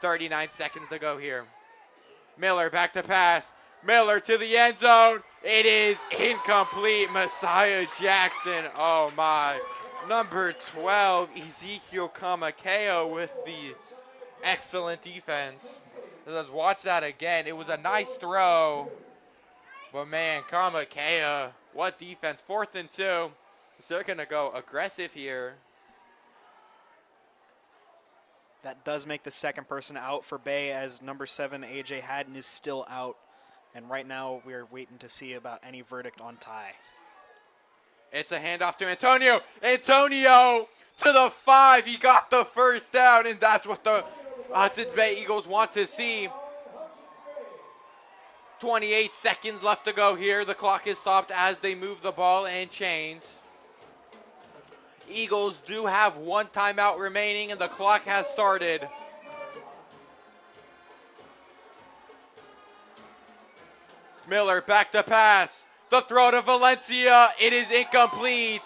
39 seconds to go here. Miller back to pass. Miller to the end zone. It is incomplete. Messiah Jackson. Oh, my. Number 12, Ezekiel Kamakeo with the excellent defense. Let's watch that again. It was a nice throw. But, man, Kamakeo, what defense. 4th and 2. So they're going to go aggressive here. That does make the second person out for Bay, as number 7, A.J. Haddon, is still out. And right now we're waiting to see about any verdict on Ty. It's a handoff to Antonio. Antonio to the 5. He got the 1st down, and that's what the Hudson Bay Eagles want to see. 28 seconds left to go here. The clock is stopped as they move the ball and chains. Eagles do have 1 timeout remaining, and the clock has started. Miller back to pass. The throw to Valencia. It is incomplete.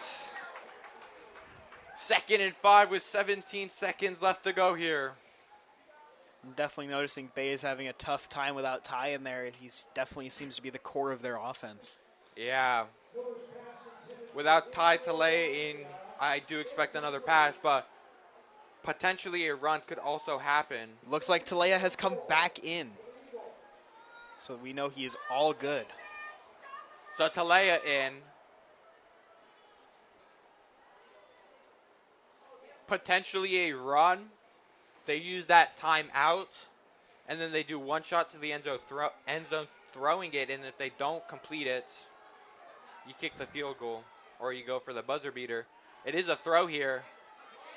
2nd and 5 with 17 seconds left to go here. I'm definitely noticing Bay is having a tough time without Ty in there. He definitely seems to be the core of their offense. Yeah. Without Ty Talea in, I do expect another pass, but potentially a run could also happen. Looks like Talea has come back in. So we know he is all good. So Talea in. potentially a run. They use that timeout, and then they do one shot to the end zone, throwing it, and if they don't complete it, you kick the field goal, or you go for the buzzer beater. It is a throw here.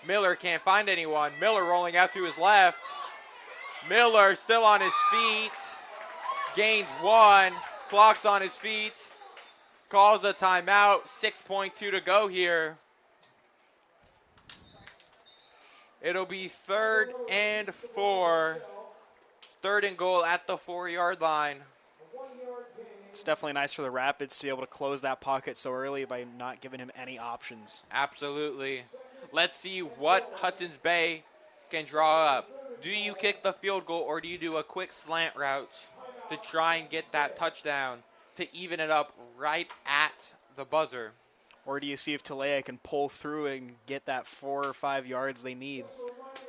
Miller can't find anyone. Miller rolling out to his left. Miller still on his feet. Gains 1. Clock's on his feet. Calls a timeout. 6.2 to go here. It'll be 3rd and 4. 3rd and goal at the 4-yard line. It's definitely nice for the Rapids to be able to close that pocket so early by not giving him any options. Absolutely. Let's see what Hudson's Bay can draw up. Do you kick the field goal, or do you do a quick slant route to try and get that touchdown to even it up right at the buzzer? Or do you see if Talea can pull through and get that 4 or 5 yards they need?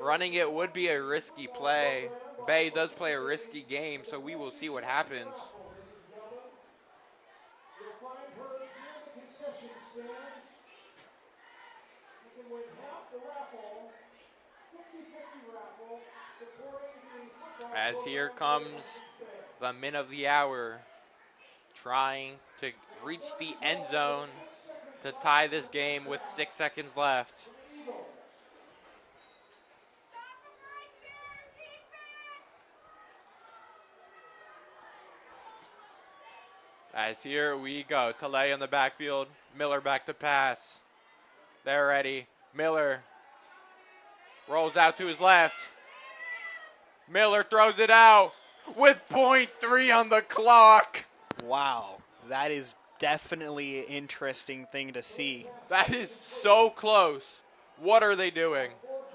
Running it would be a risky play. Bay does play a risky game, so we will see what happens. As here comes the min of the hour, trying to reach the end zone to tie this game with 6 seconds left. As here we go, Talay in the backfield, Miller back to pass. They're ready. Miller rolls out to his left. Miller throws it out with .3 on the clock. Wow, that is definitely an interesting thing to see. That is so close. What are they doing?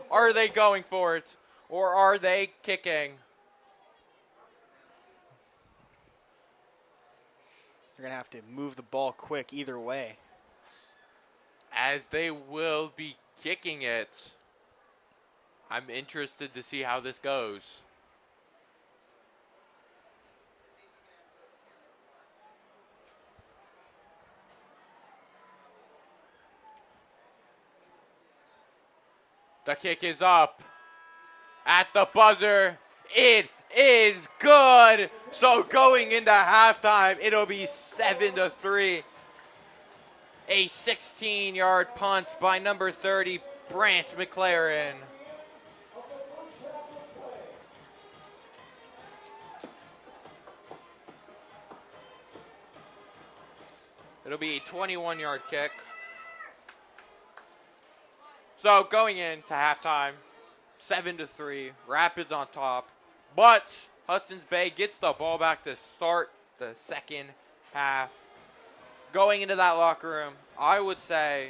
Are they going for it, or are they kicking? They're going to have to move the ball quick either way. As they will be kicking it. I'm interested to see how this goes. The kick is up. At the buzzer, it is good. So going into halftime, it'll be 7-3. A 16-yard punt by number 30, Brant McLaren. It'll be a 21-yard kick. So going into halftime, 7-3, Rapids on top. But Hudson's Bay gets the ball back to start the second half. Going into that locker room, I would say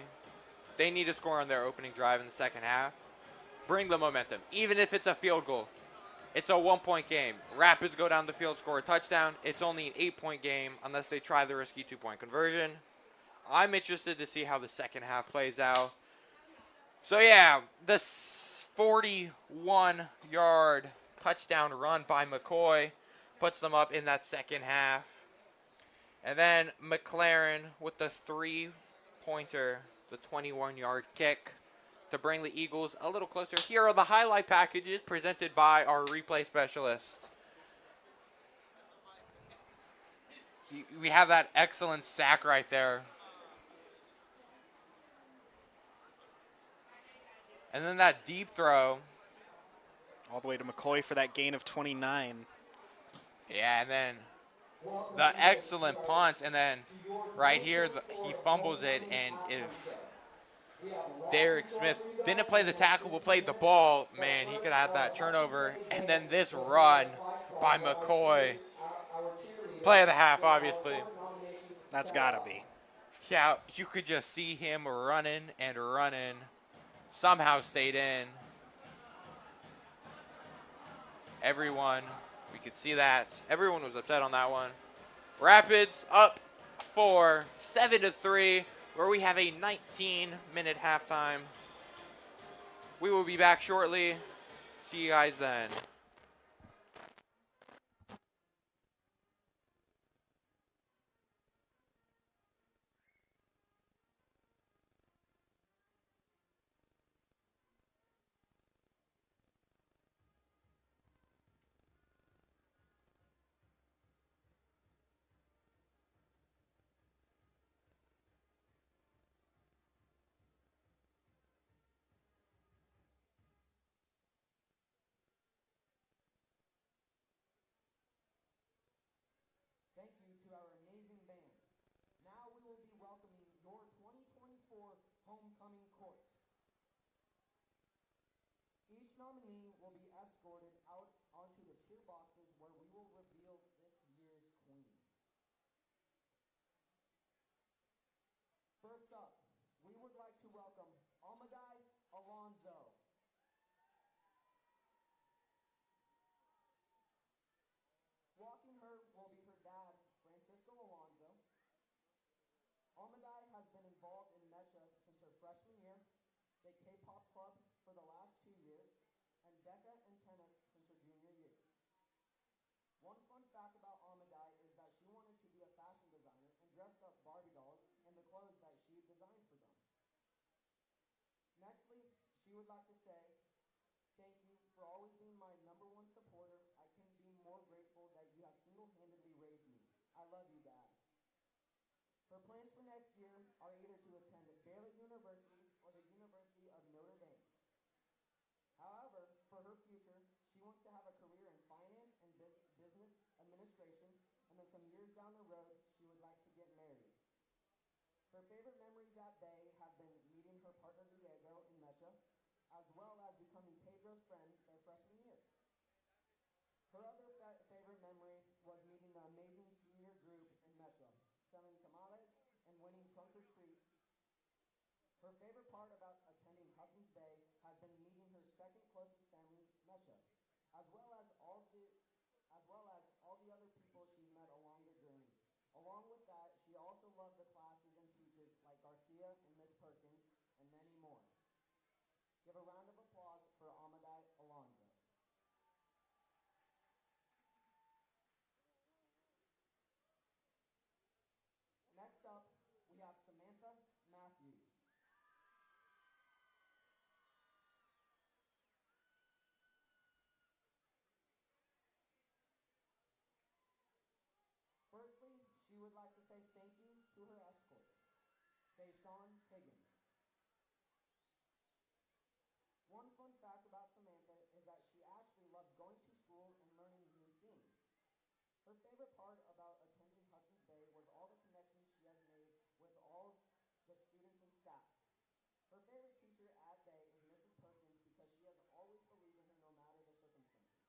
they need to score on their opening drive in the second half. Bring the momentum, even if it's a field goal. It's a 1-point game. Rapids go down the field, score a touchdown. It's only an 8-point game unless they try the risky 2-point conversion. I'm interested to see how the second half plays out. So yeah, the 41-yard touchdown run by McCoy puts them up in that second half. And then McLaren with the 3-pointer, the 21-yard kick to bring the Eagles a little closer. Here are the highlight packages presented by our replay specialist. We have that excellent sack right there. And then that deep throw. All the way to McCoy for that gain of 29. Yeah, and then the excellent punt. And then right here, he fumbles it. And if Derek Smith didn't play the tackle but played the ball, man, he could have that turnover. And then this run by McCoy. Play of the half, obviously. That's got to be. Yeah, you could just see him running and running. Somehow stayed in. Everyone, we could see that. Everyone was upset on that one. Rapids up for 7-3, where we have a 19-minute halftime. We will be back shortly. See you guys then. will be escorted out onto the cheer boxes where we will reveal this year's queen. First up, we would like to welcome Almadai Alonzo. Walking her will be her dad, Francisco Alonzo. Almadai has been involved in Mecha since her freshman year, the K-pop club for the last 2 years, and DECA and tennis since her junior year. One fun fact about Almadai is that she wanted to be a fashion designer and dressed up Barbie dolls in the clothes that she designed for them. Nextly, she would like to say, thank you for always being my #1 supporter. I couldn't be more grateful that you have single-handedly raised me. I love you, Dad. Her plans for next year are either to attend Baylor University or the University of Notre Dame. However, for her future, she wants to have a career in finance and business administration, and then some years down the road, she would like to get married. Her favorite memories at Bay have been meeting her partner Diego in Mecha, as well as becoming Pedro's friend their freshman year. Her other favorite memory was meeting the amazing senior group in Mecha, selling tamales and winning Trunk or Treat. Her favorite part about attending Hudson's Bay has been meeting her second closest family, Mecha, as well as all the other people she's met along the journey. Along with that, she also loved the classes and teachers like Garcia and Miss Perkins, and many more. Give a round of applause for Almadai Alonzo. Next up, we have Samantha Matthews. Firstly, she would like to say thank you to her escort, Faison Kiggins. One fun fact about Samantha is that she actually loves going to school and learning new things. Her favorite part about attending Hudson's Bay was all the connections she has made with all the students and staff. Her favorite teacher at Bay is Mrs. Perkins because she has always believed in her no matter the circumstances.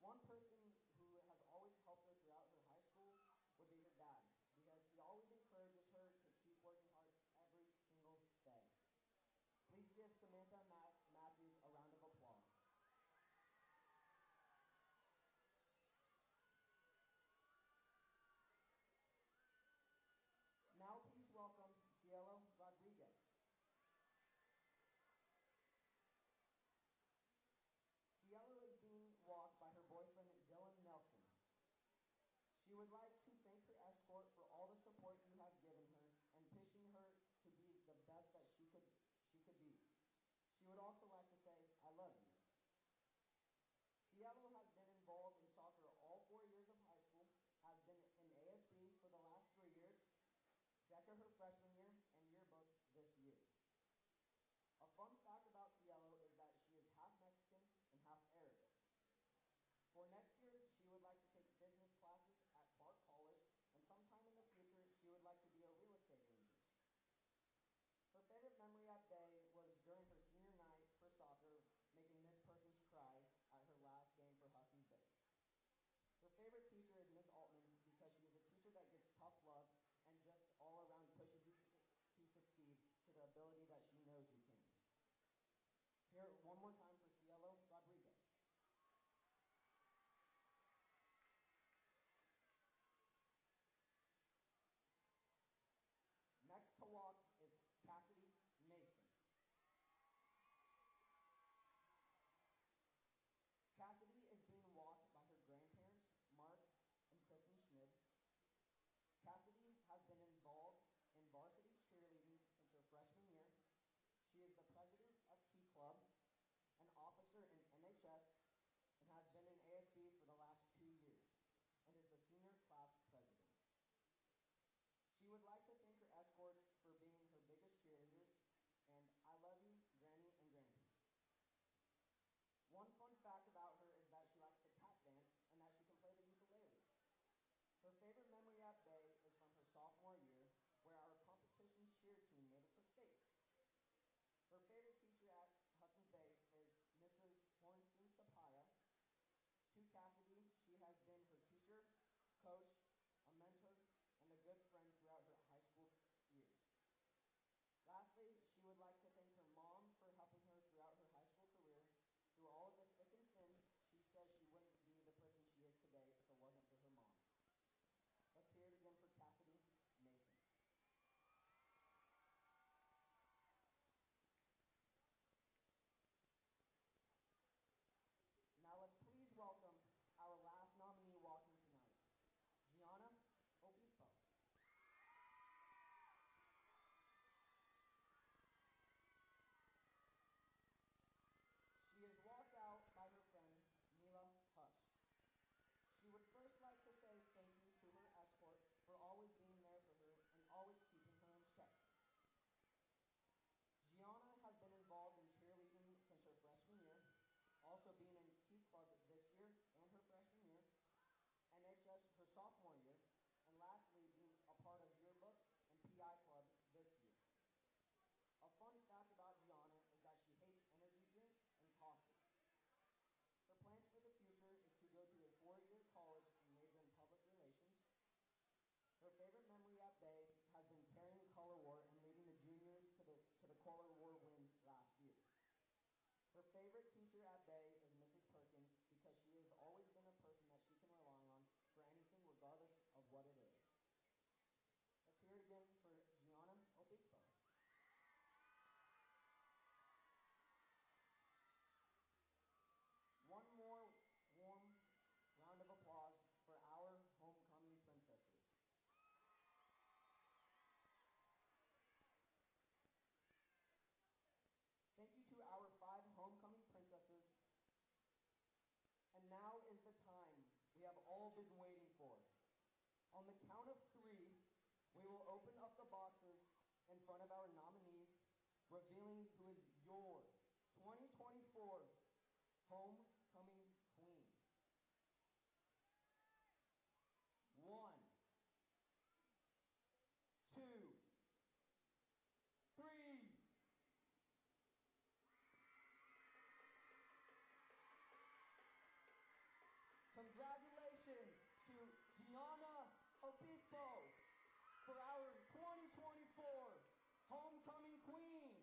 One person who has always helped her throughout her high school would be her dad, because he always encourages her to keep working hard every single day. Please give Samantha Matthews a round of applause. Now please welcome Cielo Rodriguez. Cielo is being walked by her boyfriend, Dylan Nelson. She would like to thank her escort for all the support you have given her and pushing her to be the best that she could be. She would also like to say, I love you. Cielo has been involved in soccer all 4 years of high school, has been in ASB for the last 3 years, DECA her freshman year, and yearbook this year. A fun fact about Cielo is that she is half Mexican and half Arabic. For next year, she would like to take business classes at Clark College, and sometime in the future, she would like to be a real estate agent. Her favorite memory at Bay was during her senior night for soccer, making Miss Perkins cry at her last game for Hudson's Bay. Her favorite teacher is Miss Altman because she is a teacher that gives tough love and just all around pushes you to succeed to the ability that she knows you can. Here, one more time for Cielo Rodriguez. Next to walk is Cassidy Mason. Cassidy is being walked by her grandparents, Mark and Kristen Schmid. Cassidy has been involved in varsity cheerleading since her freshman year, On the count of 3, we will open up the boxes in front of our nominees, revealing who is your 2024 homecoming queen. 1, 2, 3. Congratulations to Gianna Obispo for our 2024 homecoming queen.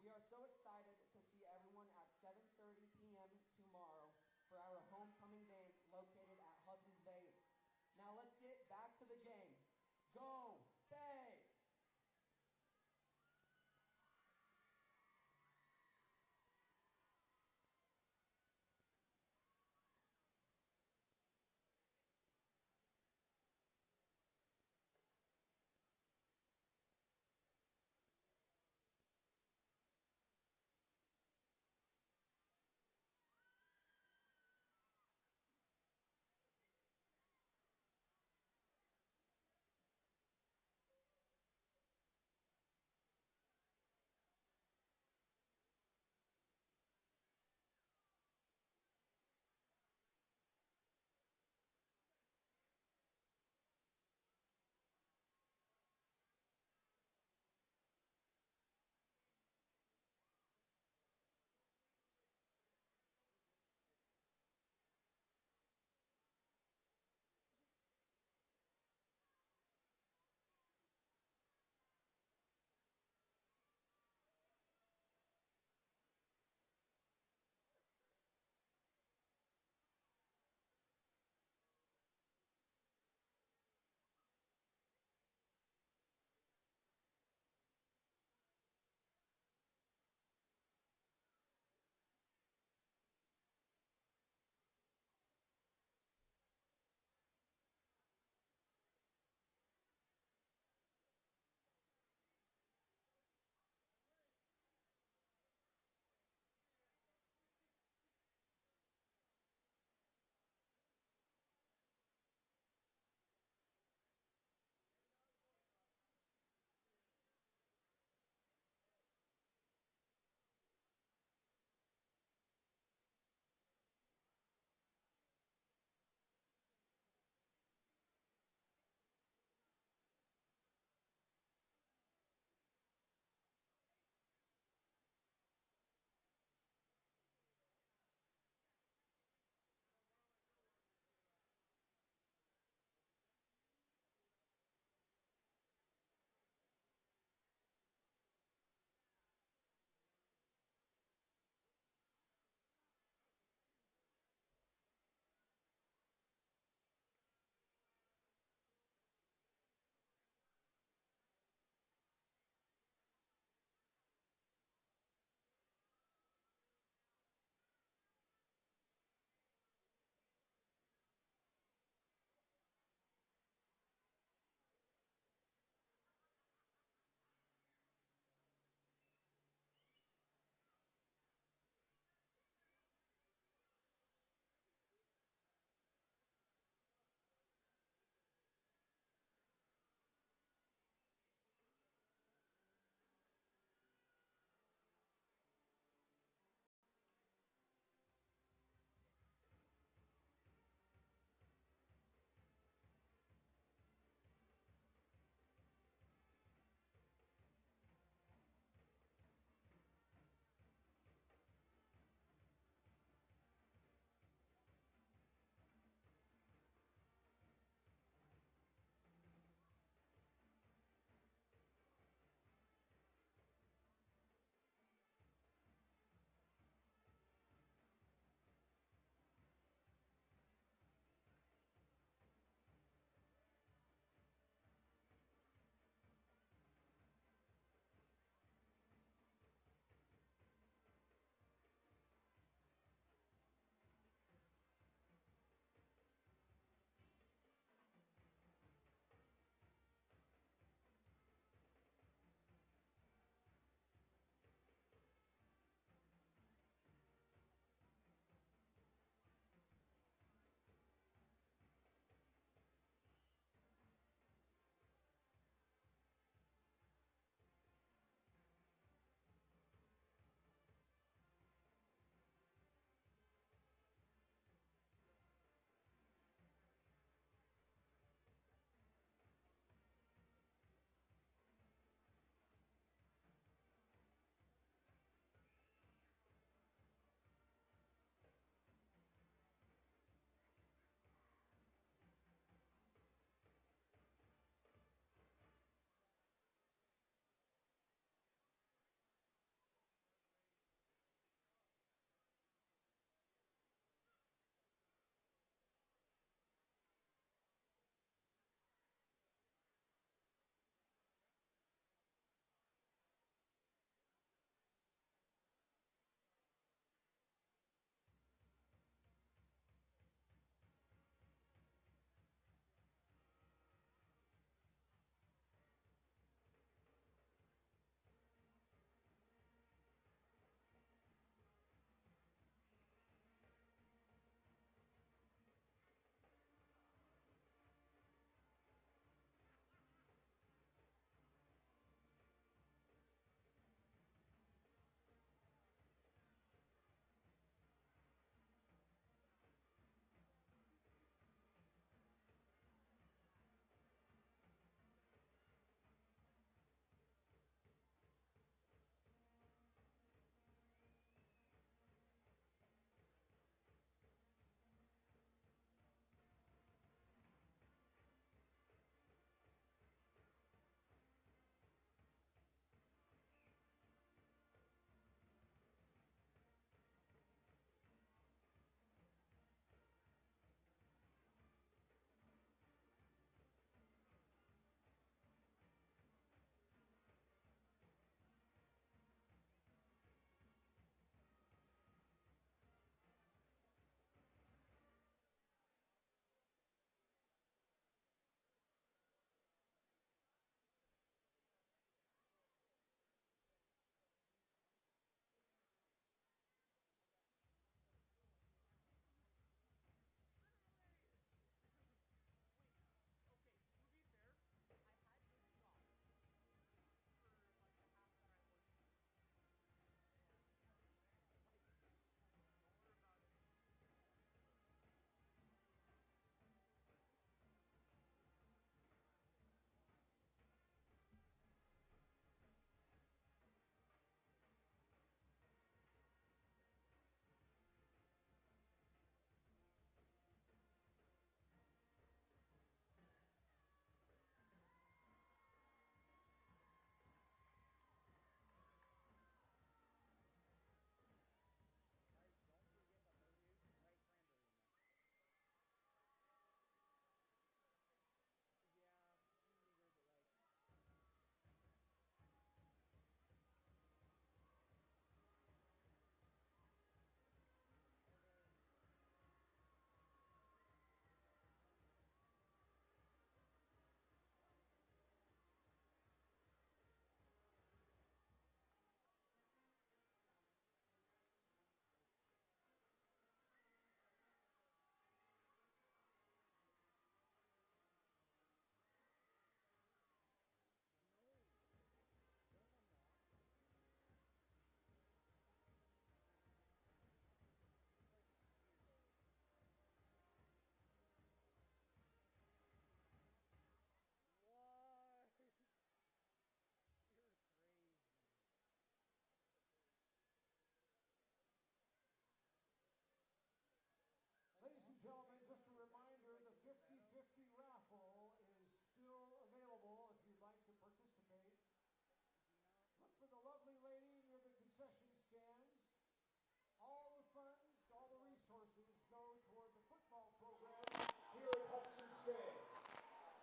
We are so excited to see everyone at 7:30 p.m. tomorrow for our homecoming games located at Hudson's Bay. Now let's get back to the game. Go, Bay!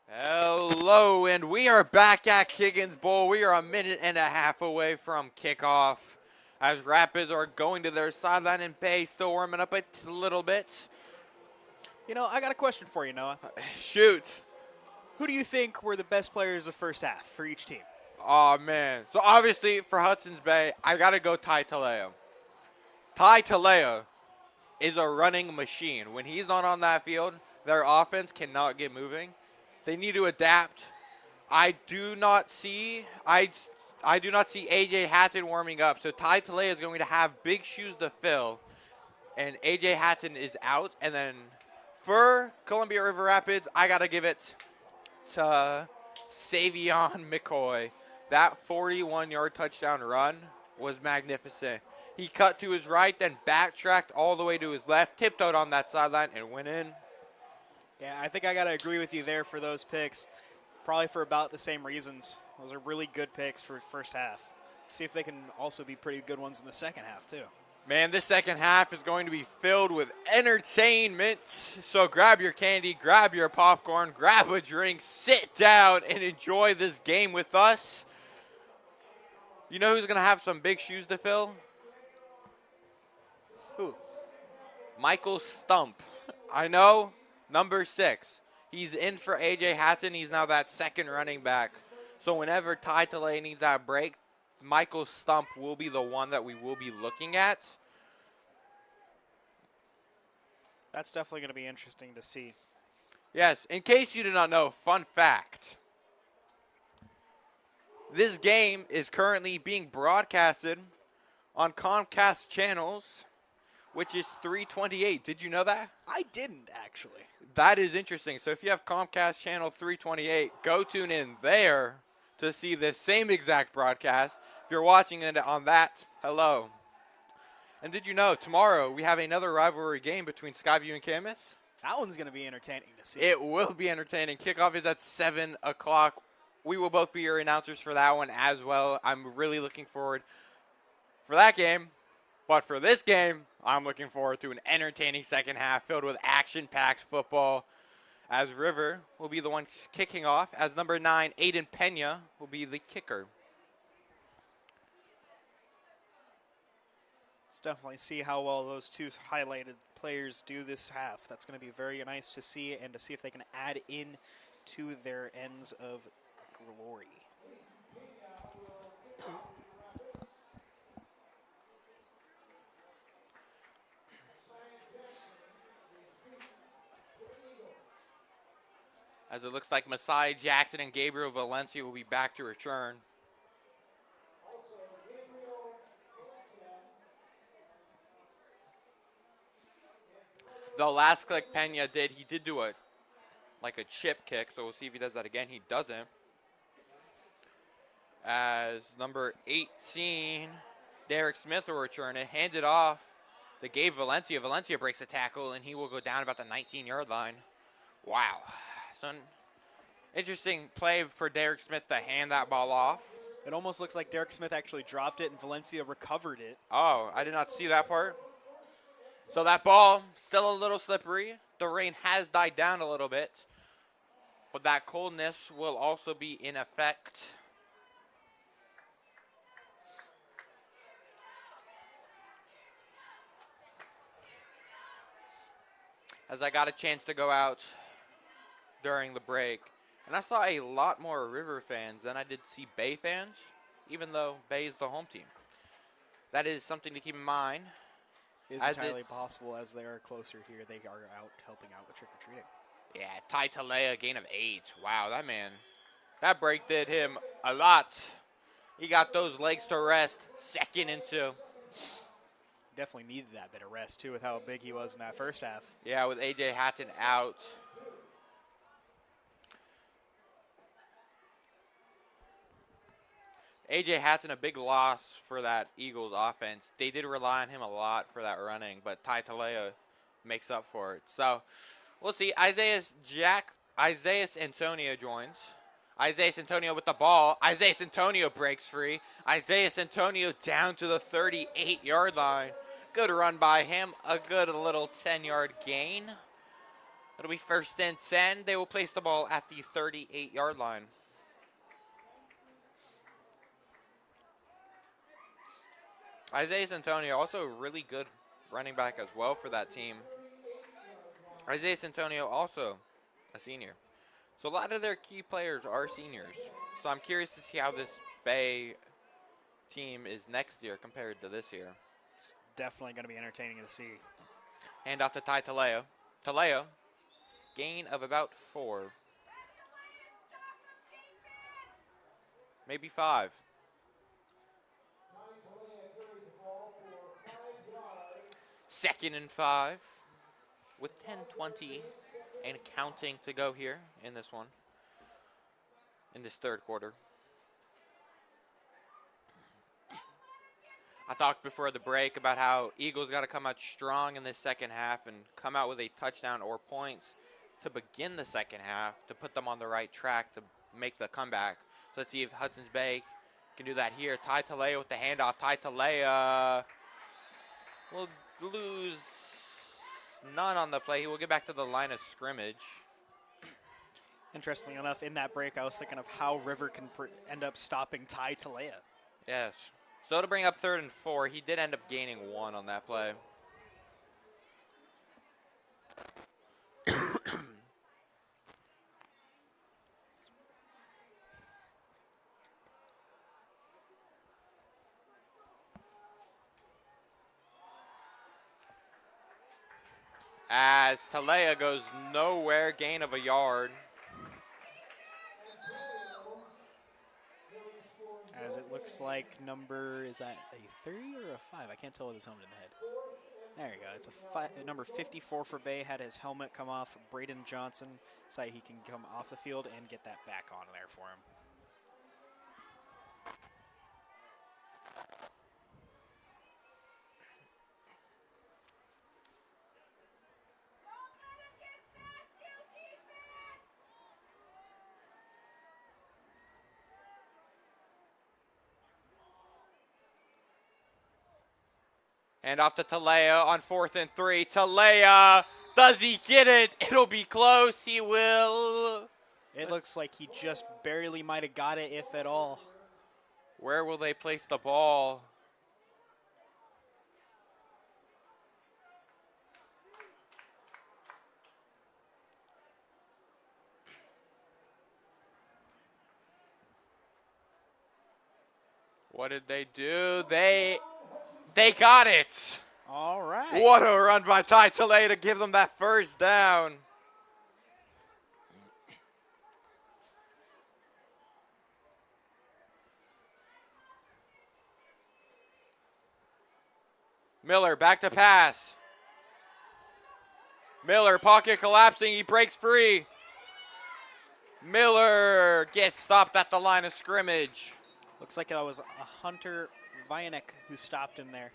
Hello, and we are back at Kiggins Bowl. We are a minute and a half away from kickoff as Rapids are going to their sideline and Bay still warming up a little bit. You know, I got a question for you, Noah. Shoot. Who do you think were the best players of first half for each team? Oh, man. So, obviously, for Hudson's Bay, I got to go Ty Taleo. Ty Taleo is a running machine. When he's not on that field, their offense cannot get moving. They need to adapt. I do not see AJ Hatton warming up. So Ty Taleo is going to have big shoes to fill, and AJ Hatton is out. And then for Columbia River Rapids, I gotta give it to Savion McCoy. That 41-yard touchdown run was magnificent. He cut to his right, then backtracked all the way to his left, tiptoed on that sideline, and went in. Yeah, I think I got to agree with you there for those picks, probably for about the same reasons. Those are really good picks for first half. See if they can also be pretty good ones in the second half, too. Man, this second half is going to be filled with entertainment. So grab your candy, grab your popcorn, grab a drink, sit down, and enjoy this game with us. You know who's going to have some big shoes to fill? Who? Michael Stump. I know. Number 6. He's in for AJ Hatton. He's now that second running back. So whenever Ty Taleo needs that break, Michael Stump will be the one that we will be looking at. That's definitely going to be interesting to see. Yes, in case you did not know, fun fact. This game is currently being broadcasted on Comcast channels, which is 328. Did you know that? I didn't, actually. That is interesting. So if you have Comcast channel 328, go tune in there to see the same exact broadcast. If you're watching it on that, hello. And did you know tomorrow we have another rivalry game between Skyview and Camas? That one's going to be entertaining to see. It will be entertaining. Kickoff is at 7 o'clock. We will both be your announcers for that one as well. I'm really looking forward for that game. But for this game, I'm looking forward to an entertaining second half filled with action-packed football, as River will be the one kicking off, as number 9, Aiden Pena, will be the kicker. Let's definitely see how well those two highlighted players do this half. That's going to be very nice to see, and to see if they can add in to their ends of glory. As it looks like Masai Jackson and Gabriel Valencia will be back to return. The last click Pena did, he did do a chip kick, so we'll see if he does that again. He doesn't. As number 18, Derek Smith will return it, hand it off to Gabe Valencia. Valencia breaks a tackle, and he will go down about the 19-yard line. Wow. So interesting play for Derek Smith to hand that ball off. It almost looks like Derek Smith actually dropped it and Valencia recovered it. Oh, I did not see that part. So that ball, still a little slippery. The rain has died down a little bit. But that coldness will also be in effect. As I got a chance to go out during the break, and I saw a lot more River fans than I did see Bay fans, even though Bay is the home team. That is something to keep in mind. It's entirely possible as they are closer here. They are out helping out with trick-or-treating. Yeah, Ty Taleo, gain of 8. Wow, that man, that break did him a lot. He got those legs to rest, second and 2. Definitely needed that bit of rest, too, with how big he was in that first half. Yeah, with A.J. Hatton out. A.J. Hatton, a big loss for that Eagles offense. They did rely on him a lot for that running, but Ty Taleo makes up for it. So we'll see. Isaiah Antonio joins. Isaiah Antonio with the ball. Isaiah Antonio breaks free. Isaiah Antonio down to the 38-yard line. Good run by him. A good little 10-yard gain. It'll be 1st and 10. They will place the ball at the 38-yard line. Isaiah Santonio, also a really good running back as well for that team. Isaiah Santonio, also a senior. So a lot of their key players are seniors. So I'm curious to see how this Bay team is next year compared to this year. It's definitely going to be entertaining to see. Hand off to Ty Taleo. Taleo, gain of about 4. Maybe 5. Second and 5 with 10:20 and counting to go here in this one, in this third quarter. I talked before the break about how Eagles got to come out strong in this second half and come out with a touchdown or points to begin the second half to put them on the right track to make the comeback. So let's see if Hudson's Bay can do that here. Ty Talea with the handoff. Ty Talea will lose none on the play. He will get back to the line of scrimmage. Interestingly enough, in that break, I was thinking of how River can end up stopping Ty Talea. Yes. So to bring up 3rd and 4, he did end up gaining 1 on that play. As Talea goes nowhere, gain of a yard. As it looks like is that a 3 or a 5? I can't tell with his helmet in the head. There you go. It's a number 54 for Bay. Had his helmet come off. Braden Johnson decided he can come off the field and get that back on there for him. And off to Talea on 4th and 3. Talea, does he get it? It'll be close. He will. It looks like he just barely might have got it, if at all. Where will they place the ball? What did they do? They got it. All right. What a run by Ty Talea to give them that 1st down. Miller back to pass. Miller, pocket collapsing. He breaks free. Miller gets stopped at the line of scrimmage. Looks like that was a Hunter Vianek who stopped him there.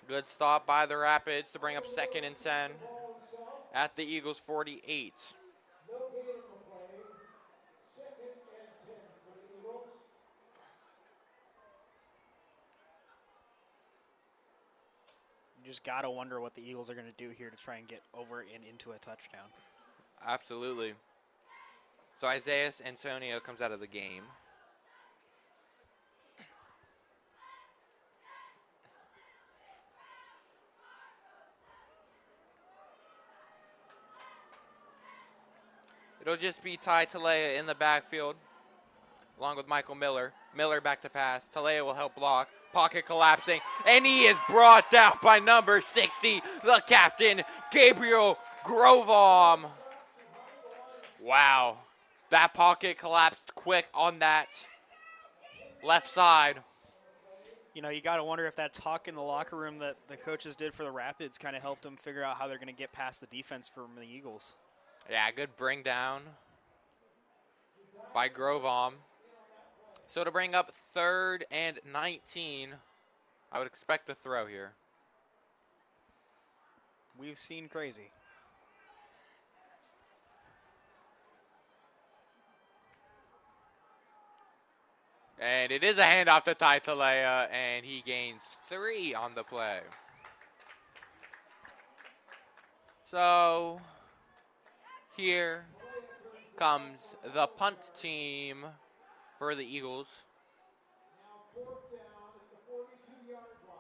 Good stop by the Rapids to bring up 2nd and 10 at the Eagles 48. You just got to wonder what the Eagles are going to do here to try and get over and into a touchdown. Absolutely. So Isaiah Antonio comes out of the game. It'll just be Ty Talea in the backfield, along with Michael Miller. Miller back to pass. Talea will help block. Pocket collapsing, and he is brought down by number 60, the captain, Gabriel Grovom. Wow. That pocket collapsed quick on that left side. You know, you got to wonder if that talk in the locker room that the coaches did for the Rapids kind of helped them figure out how they're going to get past the defense from the Eagles. Yeah, good bring down by Grovom. So to bring up 3rd and 19, I would expect a throw here. We've seen crazy. And it is a handoff to Ty Talea, and he gains 3 on the play. So here comes the punt team for the Eagles. Now 4th down at the 42-yard line.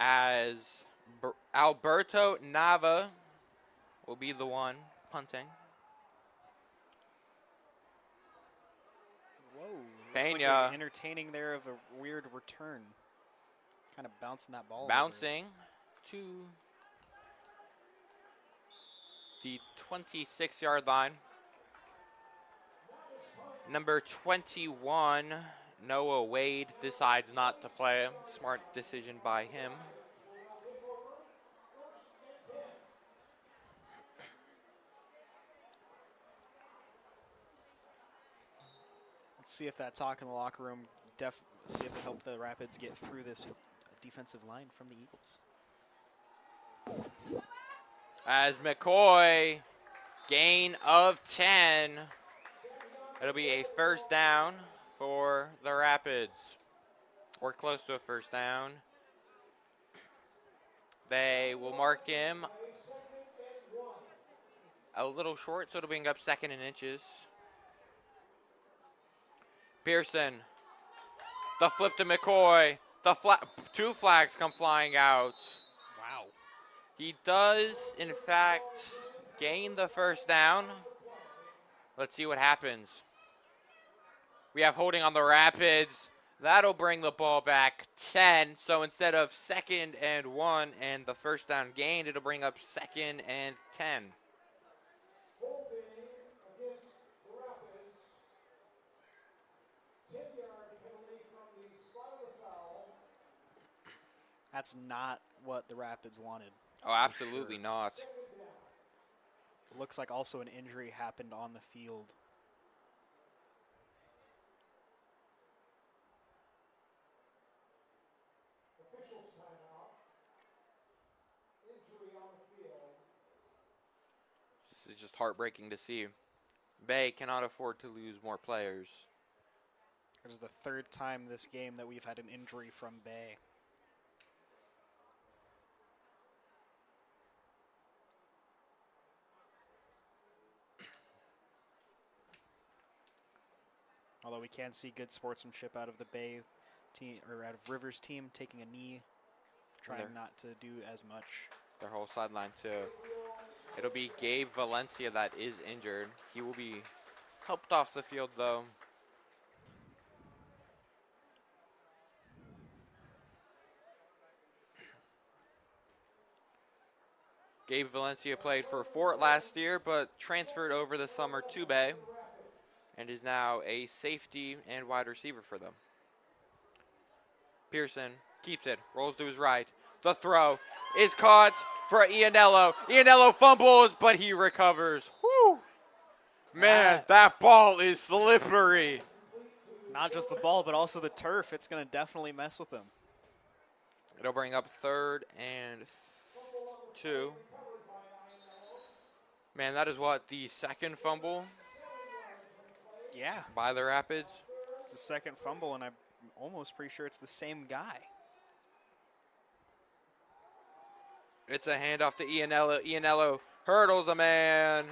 As Alberto Nava will be the one punting. Whoa. Looks Pena. like there's entertaining there of a weird return. Kind of bouncing that ball. Bouncing to the 26-yard line. Number 21, Noah Wade, decides not to play. Smart decision by him. Let's see if that talk in the locker room, see if it helped the Rapids get through this defensive line from the Eagles. As McCoy, gain of 10. It'll be a first down for the Rapids. We're close to a first down. They will mark him a little short, so it'll bring up 2nd and inches. Pearson, the flip to McCoy. The 2 flags come flying out. Wow. He does, in fact, gain the first down. Let's see what happens. We have holding on the Rapids. That'll bring the ball back 10. So instead of 2nd and 1 and the first down gained, it'll bring up 2nd and 10. Holding against the Rapids. 10-yard penalty from the spot of the foul. That's not what the Rapids wanted. Oh, absolutely not. It looks like also an injury happened on the field. Officials timeout. Injury on the field. This is just heartbreaking to see. Bay cannot afford to lose more players. It is the 3rd time this game that we've had an injury from Bay. Although we can see good sportsmanship out of the Bay team, or out of Rivers' team, taking a knee, trying not to do as much. Their whole sideline too. It'll be Gabe Valencia that is injured. He will be helped off the field though. Gabe Valencia played for Fort last year, but transferred over the summer to Bay and is now a safety and wide receiver for them. Pearson keeps it, rolls to his right. The throw is caught for Ianello. Ianello fumbles, but he recovers. Whew. Man, that ball is slippery. Not just the ball, but also the turf. It's going to definitely mess with him. It'll bring up 3rd and 2. Man, that is what, the 2nd fumble? Yeah. By the Rapids? It's the 2nd fumble, and I'm almost pretty sure it's the same guy. It's a handoff to Ianello. Ianello hurdles a man.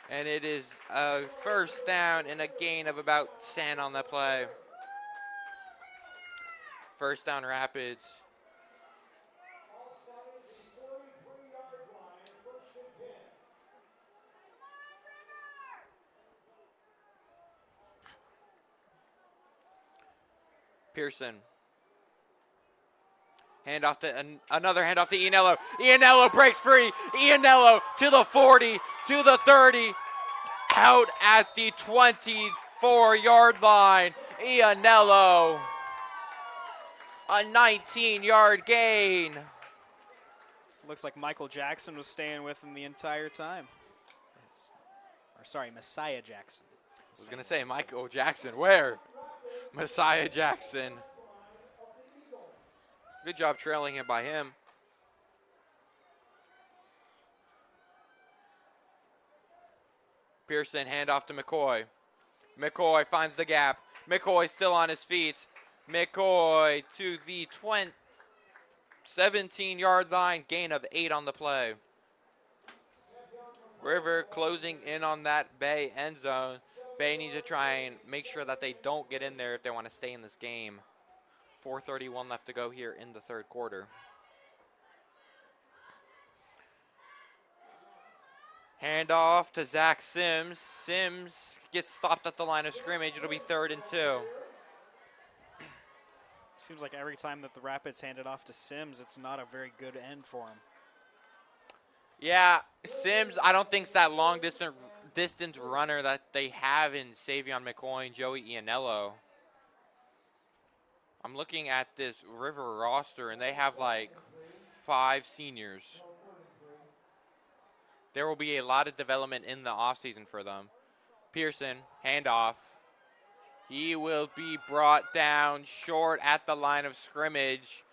And it is a first down and a gain of about 10 on the play. First down Rapids. Pearson. Handoff to another handoff to Ianello. Ianello breaks free. Ianello to the 40, to the 30, out at the 24-yard line. Ianello, a 19-yard gain. Looks like Michael Jackson was staying with him the entire time. Or sorry, Messiah Jackson. I was going to say Michael Jackson. Where? Messiah Jackson. Good job trailing him by him. Pearson, handoff to McCoy. McCoy finds the gap. McCoy still on his feet. McCoy to the 17-yard line, gain of 8 on the play. River closing in on that Bay end zone. Bay needs to try and make sure that they don't get in there if they want to stay in this game. 4:31 left to go here in the third quarter. Handoff to Zach Sims. Sims gets stopped at the line of scrimmage. It'll be 3rd and 2. Seems like every time that the Rapids hand it off to Sims, it's not a very good end for him. Yeah, Sims, I don't think it's that long distance runner that they have in Savion McCoy and Joey Ianello. I'm looking at this River roster, and they have like 5 seniors. There will be a lot of development in the offseason for them. Pearson, handoff. He will be brought down short at the line of scrimmage.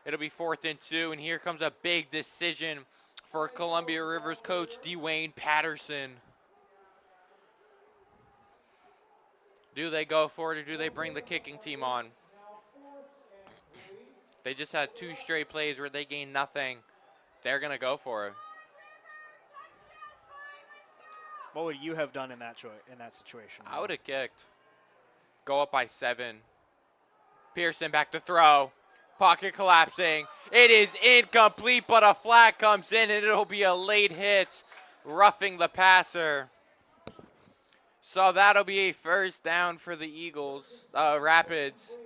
It'll be 4th and 2, and here comes a big decision for Columbia River's coach, Dwayne Patterson. Do they go for it, or do they bring the kicking team on? They just had 2 straight plays where they gained nothing. They're going to go for it. What would you have done in that situation? I would have kicked. Go up by 7. Pearson back to throw. Pocket collapsing. It is incomplete, but a flag comes in, and it'll be a late hit, roughing the passer. So that'll be a first down for the Eagles, Rapids.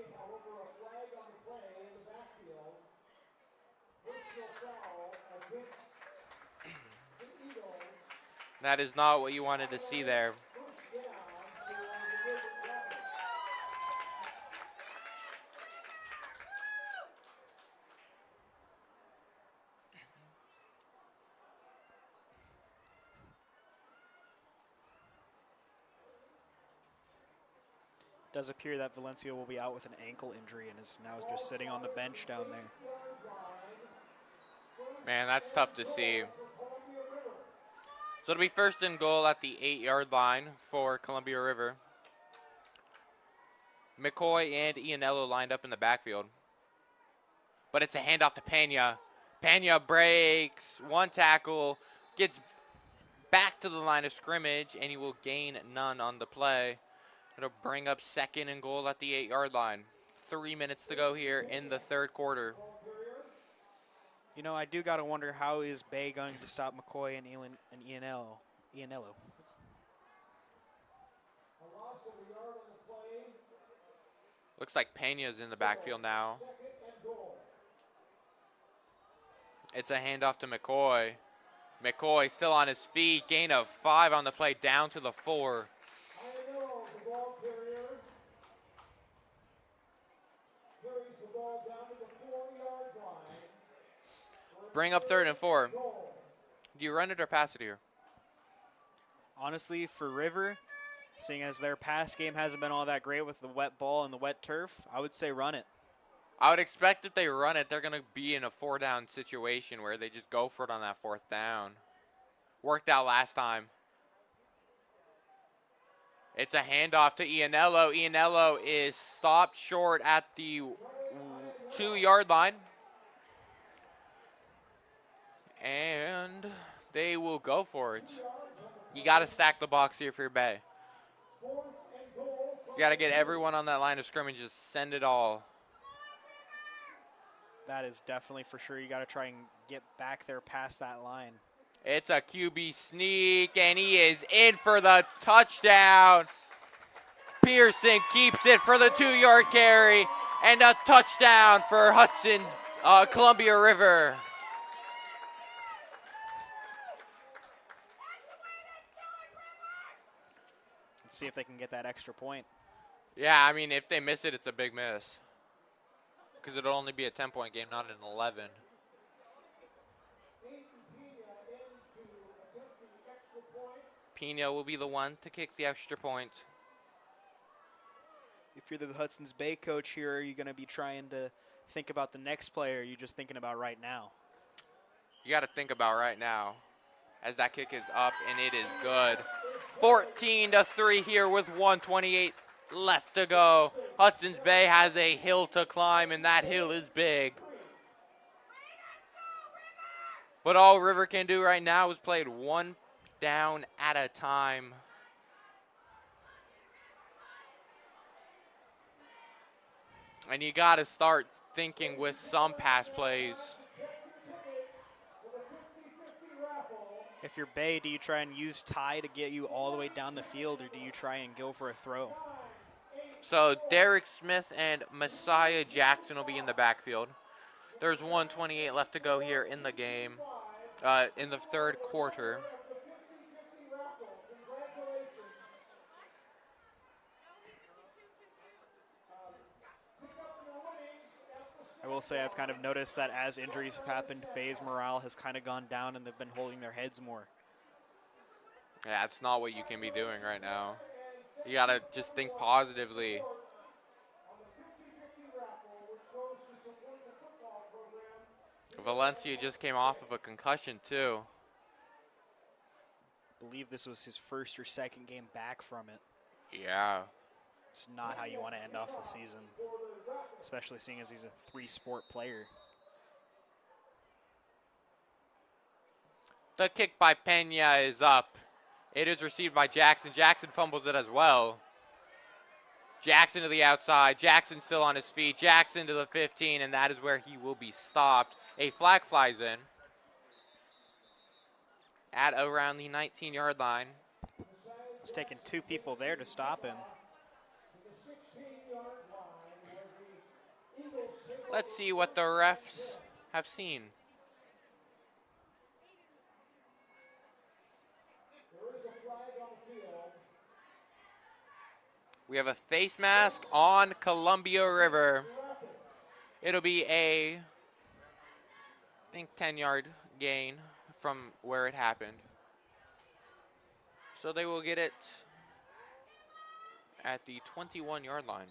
That is not what you wanted to see there. It does appear that Valencia will be out with an ankle injury and is now just sitting on the bench down there. Man, that's tough to see. So it'll be 1st and goal at the 8-yard line for Columbia River. McCoy and Ianello lined up in the backfield. But it's a handoff to Pena. Pena breaks 1 tackle, gets back to the line of scrimmage, and he will gain none on the play. It'll bring up 2nd and goal at the 8-yard line. 3 minutes to go here in the third quarter. You know, I do got to wonder, how is Bay going to stop McCoy and Ianello? Looks like Pena's in the backfield now. It's a handoff to McCoy. McCoy still on his feet. Gain of 5 on the play, down to the 4. Bring up 3rd and 4. Do you run it or pass it here? Honestly, for River, seeing as their pass game hasn't been all that great with the wet ball and the wet turf, I would say run it. I would expect if they run it, they're going to be in a 4-down situation where they just go for it on that 4th down. Worked out last time. It's a handoff to Ianello. Ianello is stopped short at the 2-yard line. And they will go for it. You got to stack the box here for your Bay. You got to get everyone on that line of scrimmage. Just send it all. That is definitely for sure. You got to try and get back there past that line. It's a QB sneak, and he is in for the touchdown. Pearson keeps it for the 2-yard carry, and a touchdown for Hudson's Columbia River. Let's see if they can get that extra point. Yeah, I mean, if they miss it, it's a big miss. Because it'll only be a 10-point game, not an 11. Pena will be the one to kick the extra point. If you're the Hudson's Bay coach here, are you going to be trying to think about the next play, or are you just thinking about right now? You got to think about right now, as that kick is up, and it is good. 14-3 here with 1:28 left to go. Hudson's Bay has a hill to climb, and that hill is big. But all River can do right now is play it one down at a time. And you got to start thinking with some pass plays. If you're Bay, do you try and use Ty to get you all the way down the field, or do you try and go for a throw? So Derek Smith and Messiah Jackson will be in the backfield. There's 1:28 left to go here in the game, in the third quarter. I will say I've kind of noticed that as injuries have happened, Bay's morale has kind of gone down, and they've been holding their heads more. Yeah, that's not what you can be doing right now. You got to just think positively. Valencia just came off of a concussion, too. I believe this was his first or second game back from it. Yeah. It's not how you want to end off the season, especially seeing as he's a 3-sport player. The kick by Pena is up. It is received by Jackson. Jackson fumbles it as well. Jackson to the outside. Jackson still on his feet. Jackson to the 15, and that is where he will be stopped. A flag flies in at around the 19-yard line. It's taking 2 people there to stop him. Let's see what the refs have seen. We have a face mask on Columbia River. It'll be a, I think, 10-yard gain from where it happened. So they will get it at the 21-yard line.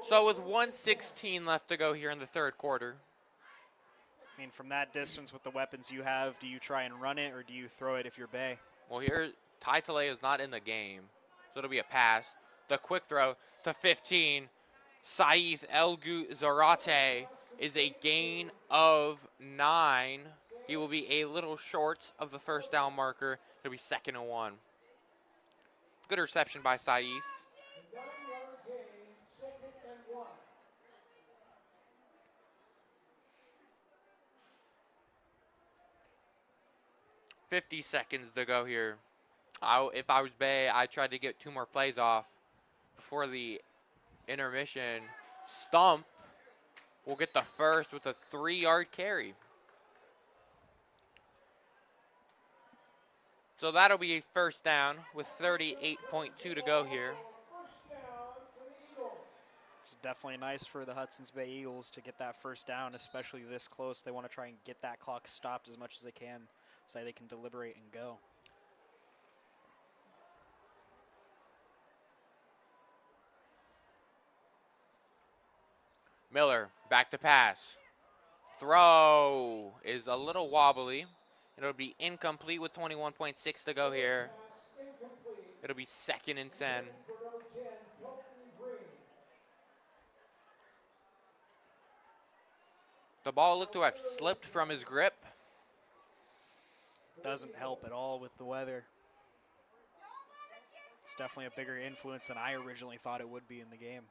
So with 1:16 left to go here in the third quarter. I mean, from that distance with the weapons you have, do you try and run it, or do you throw it if you're Bay? Well, here, Ty Tale is not in the game, so it'll be a pass. The quick throw to 15. Saif El Zarate is a gain of 9. He will be a little short of the first down marker. It'll be 2nd and 1. Good reception by Saif. 50 seconds to go here. If I was Bay, I tried to get 2 more plays off before the intermission. Stump will get the first with a 3-yard carry. So that'll be a first down with 38.2 to go here. It's definitely nice for the Hudson's Bay Eagles to get that first down, especially this close. They want to try and get that clock stopped as much as they can so they can deliberate and go. Miller, back to pass. Throw is a little wobbly. It'll be incomplete with 21.6 to go here. It'll be 2nd and 10. The ball looked to have slipped from his grip. Doesn't help at all with the weather. It's definitely a bigger influence than I originally thought it would be in the game.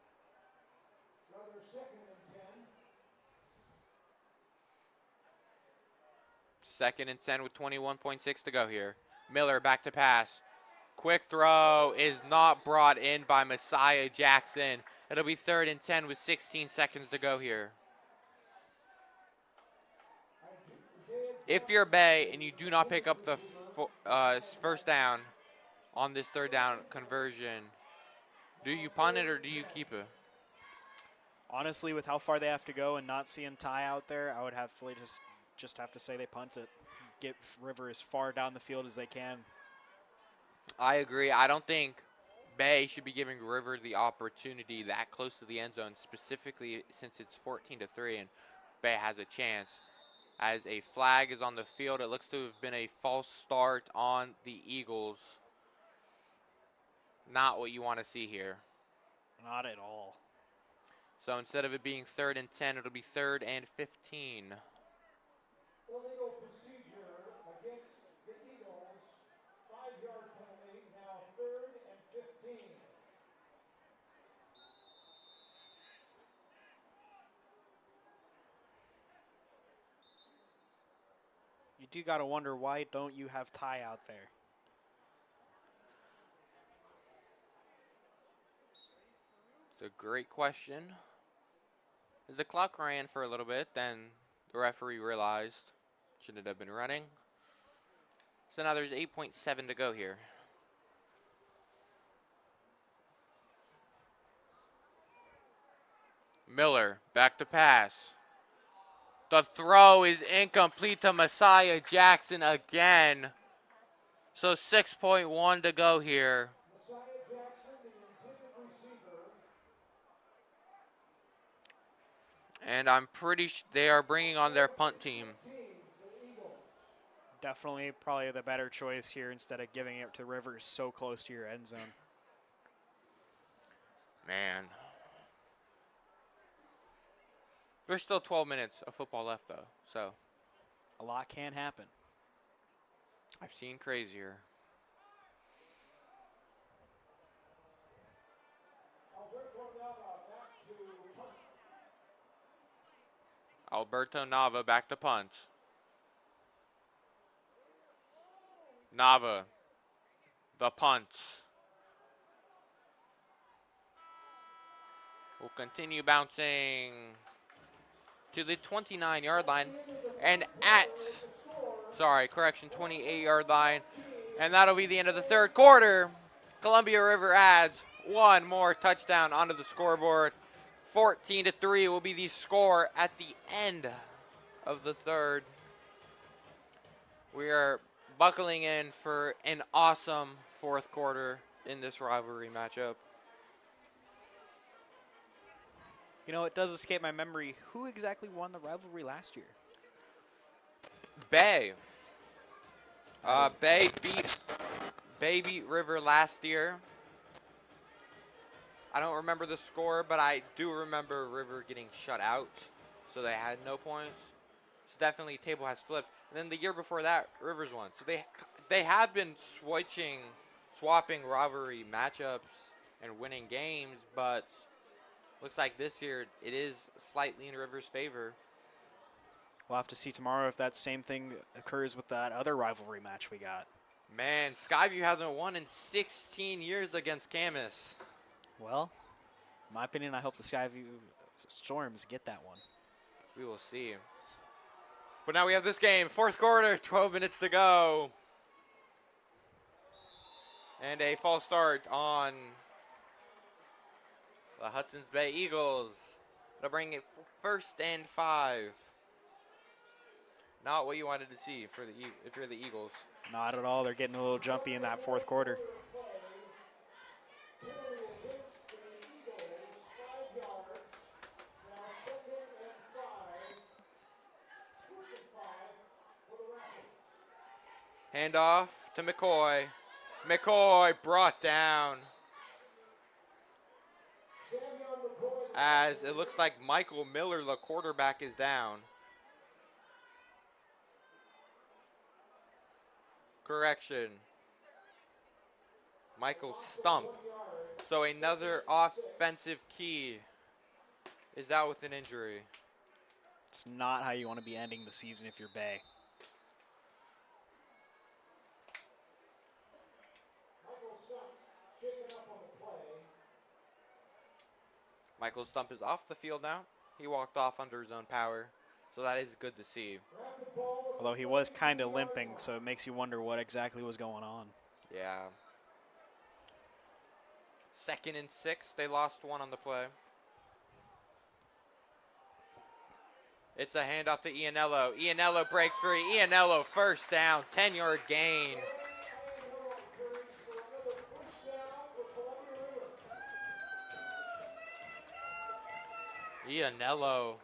Second and 10 with 21.6 to go here. Miller back to pass. Quick throw is not brought in by Messiah Jackson. It'll be 3rd and 10 with 16 seconds to go here. If you're Bay and you do not pick up the first down on this 3rd down conversion, do you punt it or do you keep it? Honestly, with how far they have to go and not seeing Ty out there, I would have to just have to say they punt it. Get River as far down the field as they can. I agree. I don't think Bay should be giving River the opportunity that close to the end zone, specifically since it's 14-3 and Bay has a chance. As a flag is on the field, it looks to have been a false start on the Eagles. Not what you want to see here. Not at all. So instead of it being 3rd and 10, it'll be 3rd and 15. Illegal procedure against the Eagles. 5-yard penalty, now 3rd and 15. You do got to wonder, why don't you have Ty out there? It's a great question. As the clock ran for a little bit, then the referee realized shouldn't have been running. So now there's 8.7 to go here. Miller back to pass. The throw is incomplete to Messiah Jackson again. So 6.1 to go here. Messiah Jackson, the intended receiver. And I'm pretty sure they are bringing on their punt team. Definitely probably the better choice here instead of giving it to Rivers so close to your end zone. Man. There's still 12 minutes of football left, though, so A lot can happen. I've seen crazier. Alberto Nava back to punt. Nava, the punt. Will continue bouncing to the 29-yard line and 28-yard line. And that'll be the end of the third quarter. Columbia River adds one more touchdown onto the scoreboard. 14-3 will be the score at the end of the third. We are buckling in for an awesome fourth quarter in this rivalry matchup. You know, it does escape my memory. Who exactly won the rivalry last year? Bay. Bay beat River last year. I don't remember the score, but I do remember River getting shut out, so they had no points. So definitely table has flipped. And then the year before that, Rivers won. So they have been swapping rivalry matchups and winning games, but looks like this year it is slightly in Rivers' favor. We'll have to see tomorrow if that same thing occurs with that other rivalry match we got. Man, Skyview hasn't won in 16 years against Camas. Well, in my opinion, I hope the Skyview Storms get that one. We will see. But now we have this game, fourth quarter, 12 minutes to go. And a false start on the Hudson's Bay Eagles. They'll bring it 1st and 5. Not what you wanted to see for if you're the Eagles. Not at all. They're getting a little jumpy in that fourth quarter. Handoff to McCoy. McCoy brought down. As it looks like Michael Miller, the quarterback, is down. Correction. Michael Stump. So another offensive key is out with an injury. It's not how you want to be ending the season if you're Bay. Michael Stump is off the field now. He walked off under his own power, so that is good to see. Although he was kind of limping, so it makes you wonder what exactly was going on. Yeah. 2nd and 6. They lost one on the play. It's a handoff to Ianello. Ianello breaks free. Ianello first down, 10-yard gain. Ianello.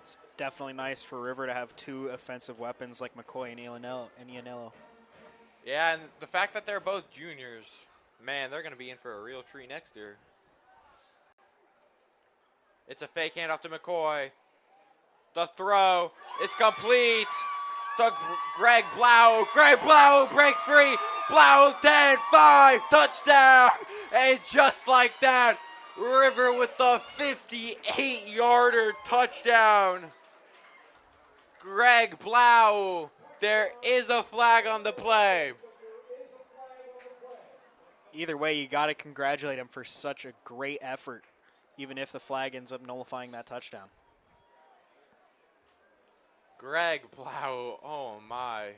It's definitely nice for River to have two offensive weapons like McCoy and Ianello. Yeah, and the fact that they're both juniors, man, they're going to be in for a real treat next year. It's a fake handoff to McCoy. The throw is complete to Greg Blau. Greg Blau breaks free. Blau 10-5, touchdown. And just like that, River with the 58-yarder touchdown. Greg Blau, there is a flag on the play. Either way, you got to congratulate him for such a great effort, even if the flag ends up nullifying that touchdown. Greg Blau, oh my.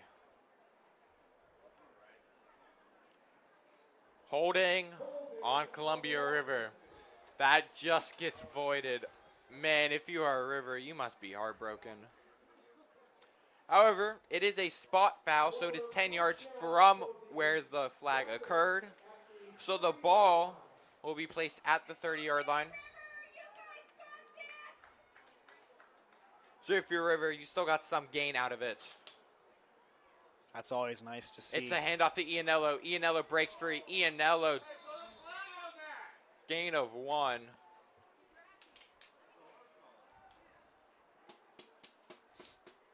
Holding on Columbia River. That just gets voided. Man, if you are a River, you must be heartbroken. However, it is a spot foul, so it is 10 yards from where the flag occurred. So the ball will be placed at the 30-yard line. So if you're River, you still got some gain out of it. That's always nice to see. It's a handoff to Ianello. Ianello breaks free. Ianello, gain of 1.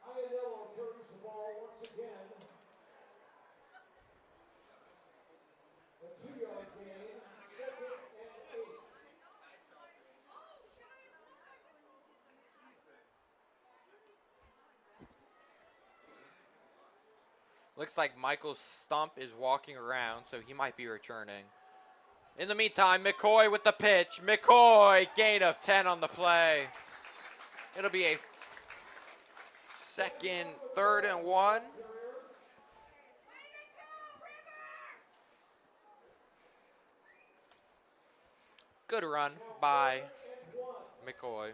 Ianello carries the ball once again. A 2-yard gain, 2nd and 8. Looks like Michael Stump is walking around, so he might be returning. In the meantime, McCoy with the pitch. McCoy, gain of 10 on the play. It'll be a 3rd and 1. Good run by McCoy.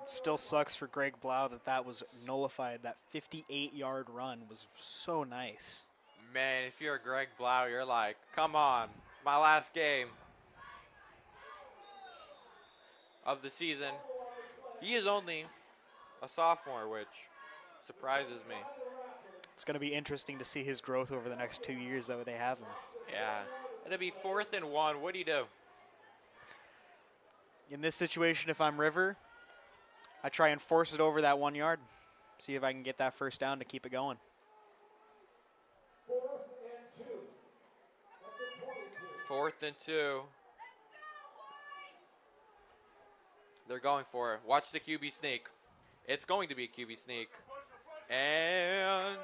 It still sucks for Greg Blau that was nullified. That 58-yard run was so nice. Man, if you're Greg Blau, you're like, come on, my last game of the season. He is only a sophomore, which surprises me. It's going to be interesting to see his growth over the next 2 years that they have him. Yeah, it'll be 4th and 1. What do you do? In this situation, if I'm River, I try and force it over that 1 yard. See if I can get that first down to keep it going. 4th and 2. At the 22. 4th and 2. They're going for it. Watch the QB sneak. It's going to be a QB sneak. And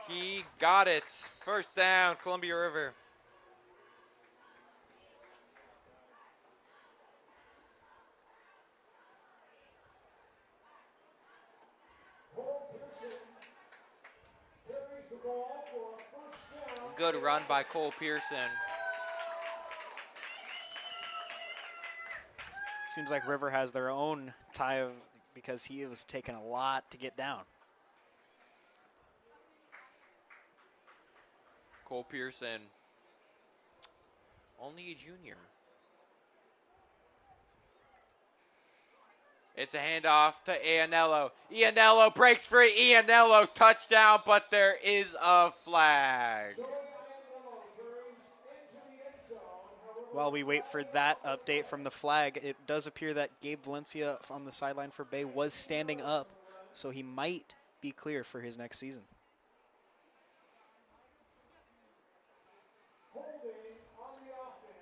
he got it. First down, Columbia River. Carries the ball for a first down. Good run by Cole Pearson. Seems like River has their own tie of because he was taking a lot to get down. Cole Pearson, only a junior. It's a handoff to Ianello. Ianello breaks free. Ianello touchdown, but there is a flag. While we wait for that update from the flag, it does appear that Gabe Valencia on the sideline for Bay was standing up, so he might be clear for his next season.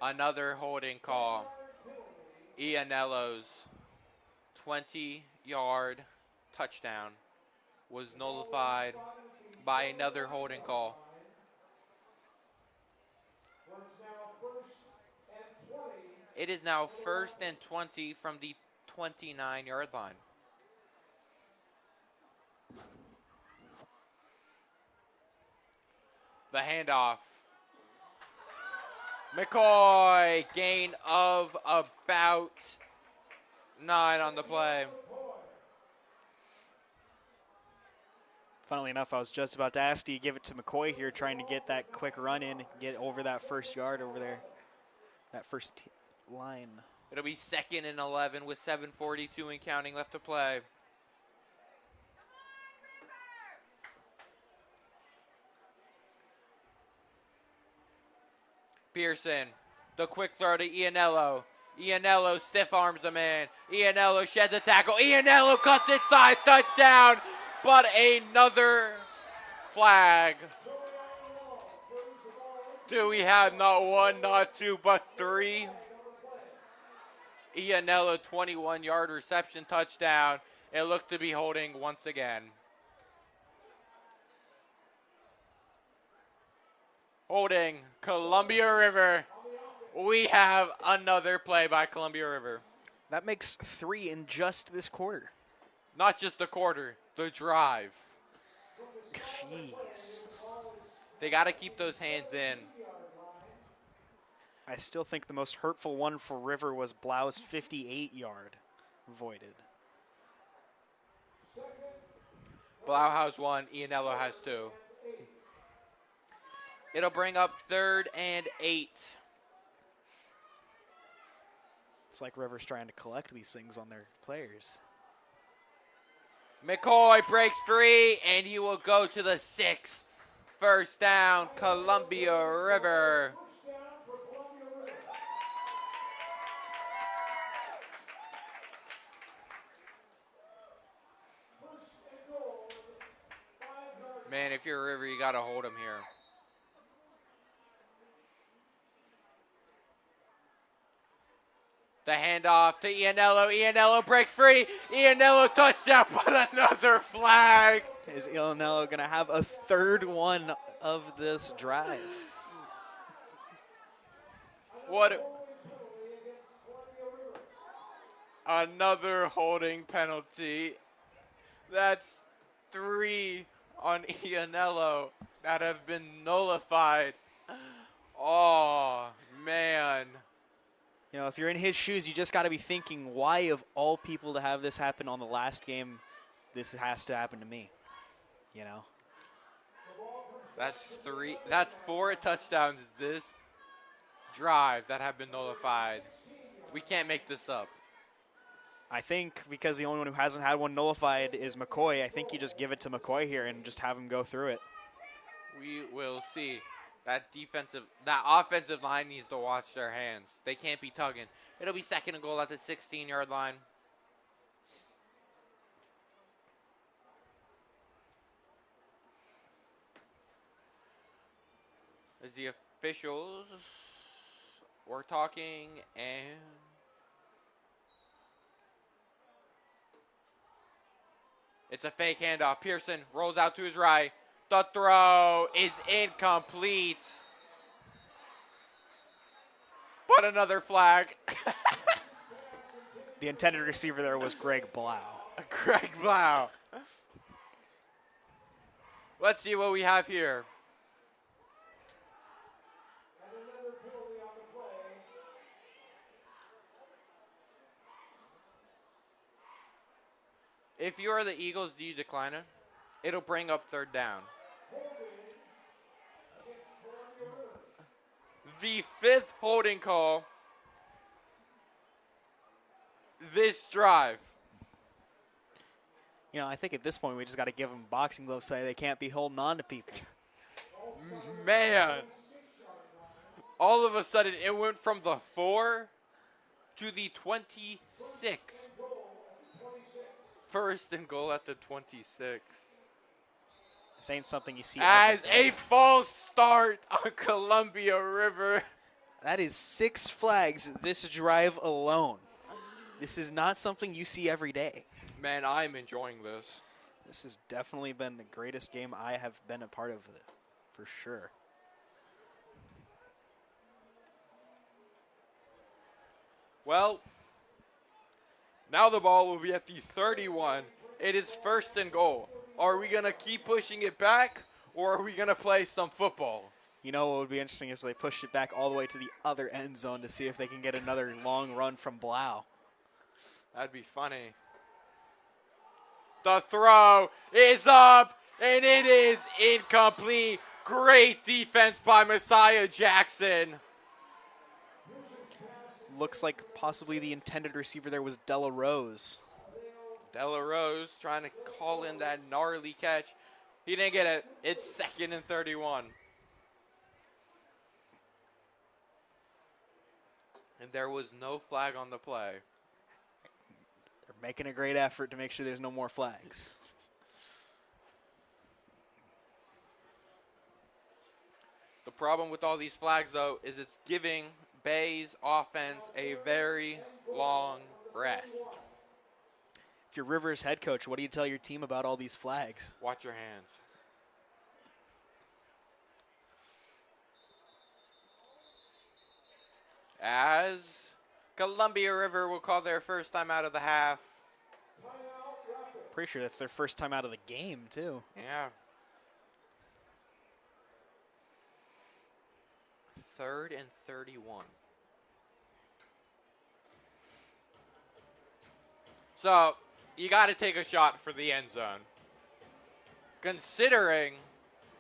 Another holding call. Ianello's 20-yard touchdown was nullified by another holding call. It is now 1st and 20 from the 29-yard line. The handoff. McCoy, gain of about 9 on the play. Funnily enough, I was just about to ask, do you give it to McCoy here, trying to get that quick run in, get over that first yard over there, that first line. It'll be 2nd and 11 with 7:42 and counting left to play. Pearson, the quick throw to Ianello. Ianello stiff arms the man. Ianello sheds a tackle. Ianello cuts inside, touchdown, but another flag. Do we have not one, not two, but three? Ianello, 21-yard reception touchdown. It looked to be holding once again. Holding Columbia River. We have another play by Columbia River. That makes 3 in just this quarter. Not just the quarter, the drive. Jeez. They got to keep those hands in. I still think the most hurtful one for River was Blau's 58-yard voided. Blau has 1, Ianello has 2. It'll bring up 3rd and 8. It's like River's trying to collect these things on their players. McCoy breaks free, and he will go to the 6. First down, Columbia River. Man, if you're River, you got to hold him here. The handoff to Ianello. Ianello breaks free. Ianello touchdown, but another flag. Is Ianello going to have a 3rd one of this drive? Another holding penalty. That's 3 on Ianello that have been nullified. Oh, man. You know, if you're in his shoes, you just got to be thinking, why of all people to have this happen on the last game, this has to happen to me, you know? That's 4 touchdowns this drive that have been nullified. We can't make this up. I think because the only one who hasn't had one nullified is McCoy, I think you just give it to McCoy here and just have him go through it. We will see. That offensive line needs to watch their hands. They can't be tugging. It'll be 2nd and goal at the 16-yard line. As the officials were talking, and it's a fake handoff. Pearson rolls out to his right. The throw is incomplete. But another flag. The intended receiver there was Greg Blau. Greg Blau. Let's see what we have here. If you are the Eagles, do you decline it? It'll bring up 3rd down. The 5th holding call this drive. You know, I think at this point we just got to give them boxing gloves so they can't be holding on to people. Man. All of a sudden, it went from the 4 to the 26. 1st and goal at the 26. This ain't something you see. As a false start on Columbia River. That is 6 flags this drive alone. This is not something you see every day. Man, I'm enjoying this. This has definitely been the greatest game I have been a part of, for sure. Well, now the ball will be at the 31. It is 1st and goal. Are we going to keep pushing it back, or are we going to play some football? You know what would be interesting is they push it back all the way to the other end zone to see if they can get another long run from Blau. That'd be funny. The throw is up, And it is incomplete. Great defense by Messiah Jackson. Looks like possibly the intended receiver there was Della Rose. Della Rose trying to call in that gnarly catch. He didn't get it. It's 2nd and 31. And there was no flag on the play. They're making a great effort to make sure there's no more flags. The problem with all these flags, though, is it's giving Bay's offense a very long rest. If you're Rivers head coach, what do you tell your team about all these flags? Watch your hands. As Columbia River will call their first time out of the half. Pretty sure that's their first time out of the game, too. Yeah. 3rd and 31. So, you got to take a shot for the end zone. Considering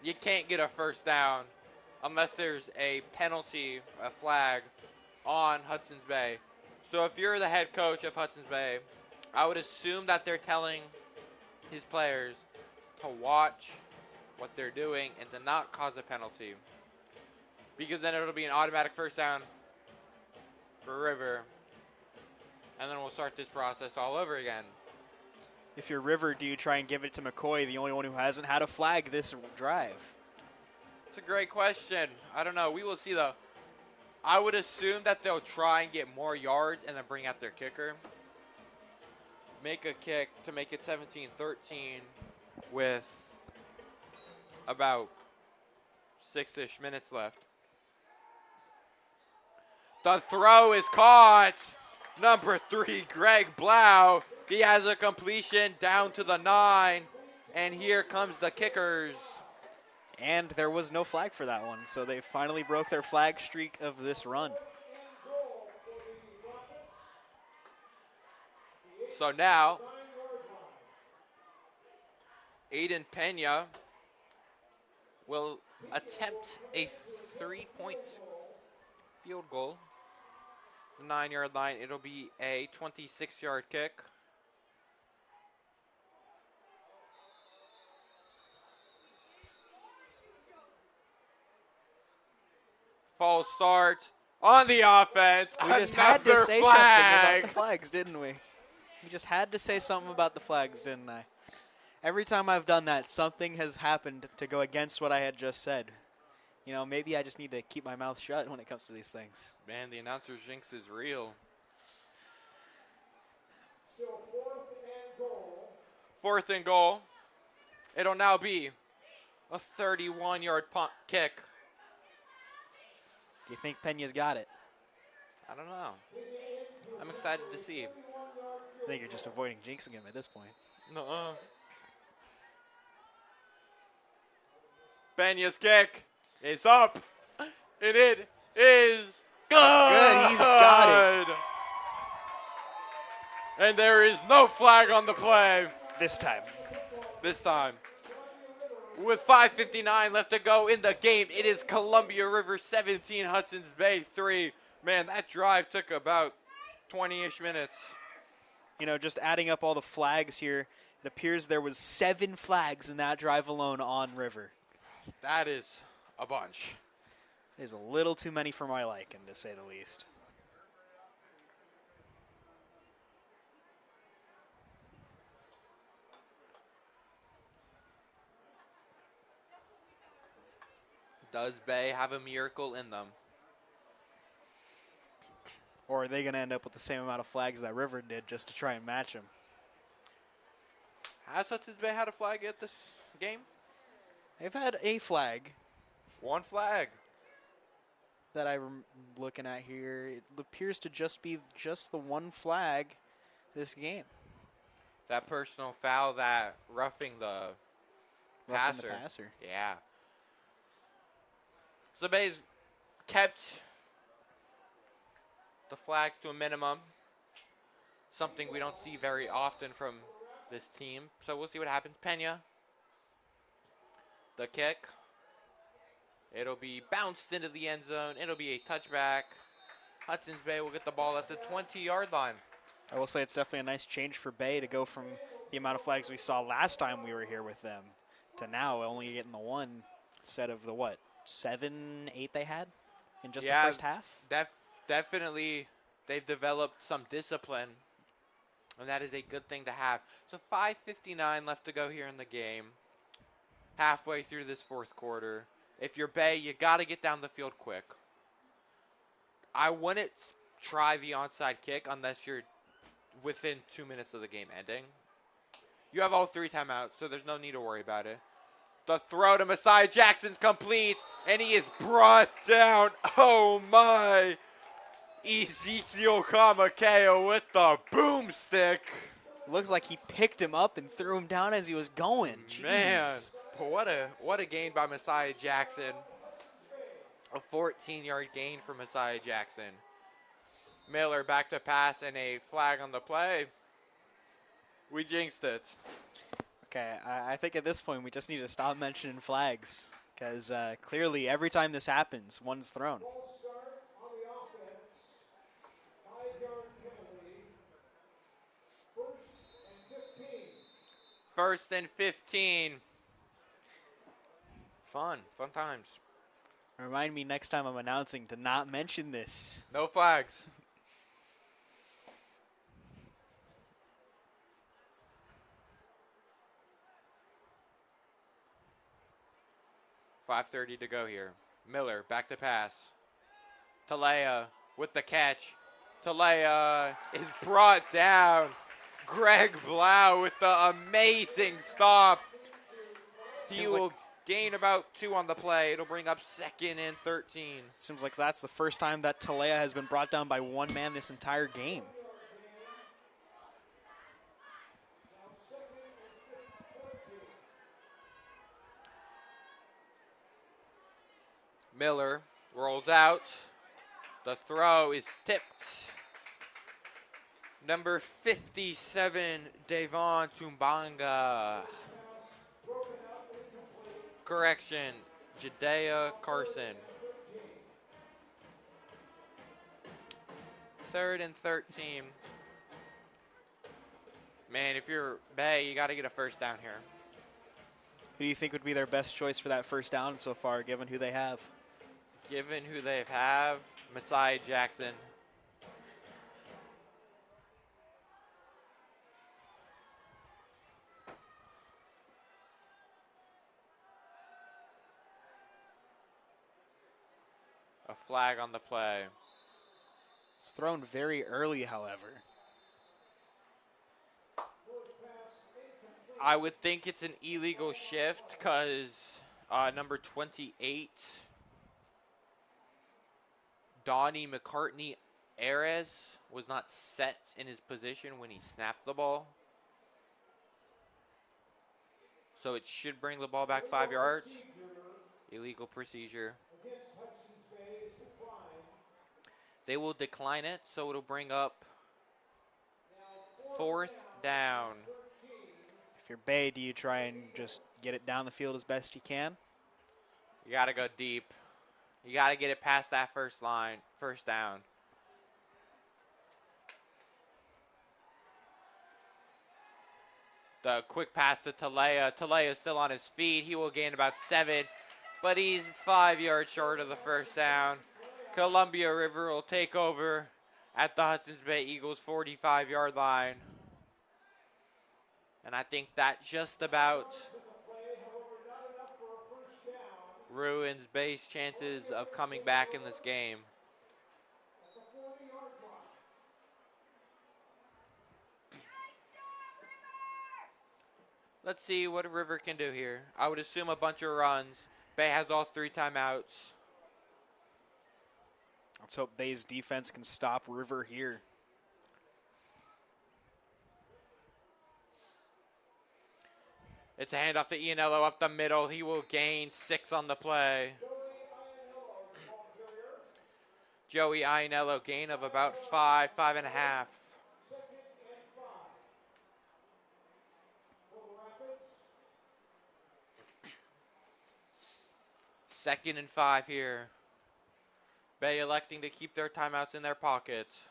you can't get a first down unless there's a penalty, a flag, on Hudson's Bay. So if you're the head coach of Hudson's Bay, I would assume that they're telling his players to watch what they're doing and to not cause a penalty. Because then it'll be an automatic first down for River. And then we'll start this process all over again. If you're River, do you try and give it to McCoy, the only one who hasn't had a flag this drive? It's a great question. I don't know. We will see, though. I would assume that they'll try and get more yards and then bring out their kicker. Make a kick to make it 17-13 with about 6-ish minutes left. The throw is caught. Number 3, Greg Blau. He has a completion down to the 9. And here comes the kickers. And there was no flag for that one, so they finally broke their flag streak of this run. So now, Aiden Pena will attempt a 3-point field goal. 9-yard line. It'll be a 26-yard kick. False start on the offense. We just had to say something about the flags, didn't we? We just had to say something about the flags, didn't I? Every time I've done that, something has happened to go against what I had just said. You know, maybe I just need to keep my mouth shut when it comes to these things. Man, the announcer's jinx is real. Still 4th and goal. 4th and goal. It'll now be a 31-yard punt kick. Do you think Pena's got it? I don't know. I'm excited to see. I think you're just avoiding jinxing him at this point. Nuh-uh. Pena's kick is up, and it is good. That's good. He's got it. And there is no flag on the play. This time. This time. With 5:59 left to go in the game, it is Columbia River 17, Hudson's Bay 3. Man, that drive took about 20-ish minutes. You know, just adding up all the flags here, it appears there was 7 flags in that drive alone on River. That is a bunch. It is a little too many for my liking, to say the least. Does Bay have a miracle in them? Or are they going to end up with the same amount of flags that River did just to try and match them? Has Hudson's Bay had a flag at this game? They've had a flag. One flag. That I'm looking at here. It appears to just be just the one flag this game. That personal foul, that roughing the passer. Yeah. So Bay's kept the flags to a minimum. Something we don't see very often from this team. So we'll see what happens. Pena The kick. It'll be bounced into the end zone. It'll be a touchback. Hudson's Bay will get the ball at the 20-yard line. I will say it's definitely a nice change for Bay to go from the amount of flags we saw last time we were here with them to now only getting the one instead of the, what, 7, 8 they had in just the first half? Definitely they've developed some discipline, and that is a good thing to have. So 5:59 left to go here in the game. Halfway through this fourth quarter. If you're Bay, you got to get down the field quick. I wouldn't try the onside kick unless you're within 2 minutes of the game ending. You have all 3 timeouts, so there's no need to worry about it. The throw to Messiah Jackson's complete, and he is brought down. Oh, my. Ezekiel Kamakeo with the boomstick. Looks like he picked him up and threw him down as he was going. Jeez. Man, what a gain by Messiah Jackson. A 14-yard gain for Messiah Jackson. Miller back to pass and a flag on the play. We jinxed it. Okay, I think at this point we just need to stop mentioning flags because clearly every time this happens, one's thrown. False start on the offense. 5-yard penalty. First and 15. First and 15. Fun times. Remind me next time I'm announcing to not mention this. No flags. $5:30 to go here. Miller back to pass. Talea with the catch. Talea is brought down. Greg Blau with the amazing stop. He will gain about 2 on the play. It'll bring up 2nd and 13. Seems like that's the first time that Talea has been brought down by one man this entire game. Miller rolls out. The throw is tipped. Number 57, Devon Tumbanga. Correction, Jadea Carson. 3rd and 13. Man, if you're Bay, you got to get a first down here. Who do you think would be their best choice for that first down so far, given who they have? Given who they have, Messiah Jackson. A flag on the play. It's thrown very early, however. I would think it's an illegal shift because number 28, Donnie McCartney Ares, was not set in his position when he snapped the ball. So it should bring the ball back 5 yards. Illegal procedure. They will decline it, so it'll bring up 4th down. If you're Bay, do you try and just get it down the field as best you can? You got to go deep. You got to get it past that first down. The quick pass to Talea. Talea is still on his feet. He will gain about 7, but he's 5 yards short of the first down. Columbia River will take over at the Hudson's Bay Eagles 45-yard line. And I think that just about ruins Bay's chances of coming back in this game. Let's see what River can do here. I would assume a bunch of runs. Bay has all 3 timeouts. Let's hope Bay's defense can stop River here. It's a handoff to Ianello up the middle. He will gain 6 on the play. Joey Ianello, gain of about 5.5. 2nd and 5 here. Bay electing to keep their timeouts in their pockets,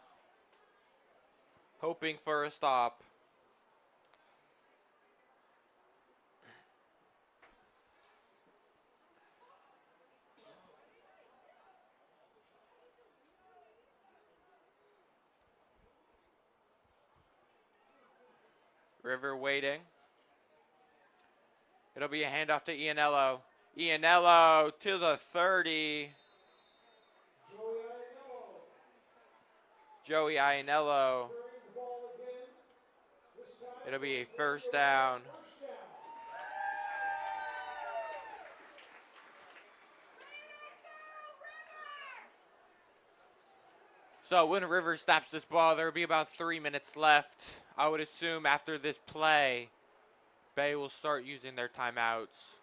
hoping for a stop. River waiting. It'll be a handoff to Ianello. Ianello to the 30. Joey Ianello. It'll be a first down. So when River snaps this ball, there will be about 3 minutes left. I would assume after this play, Bay will start using their timeouts.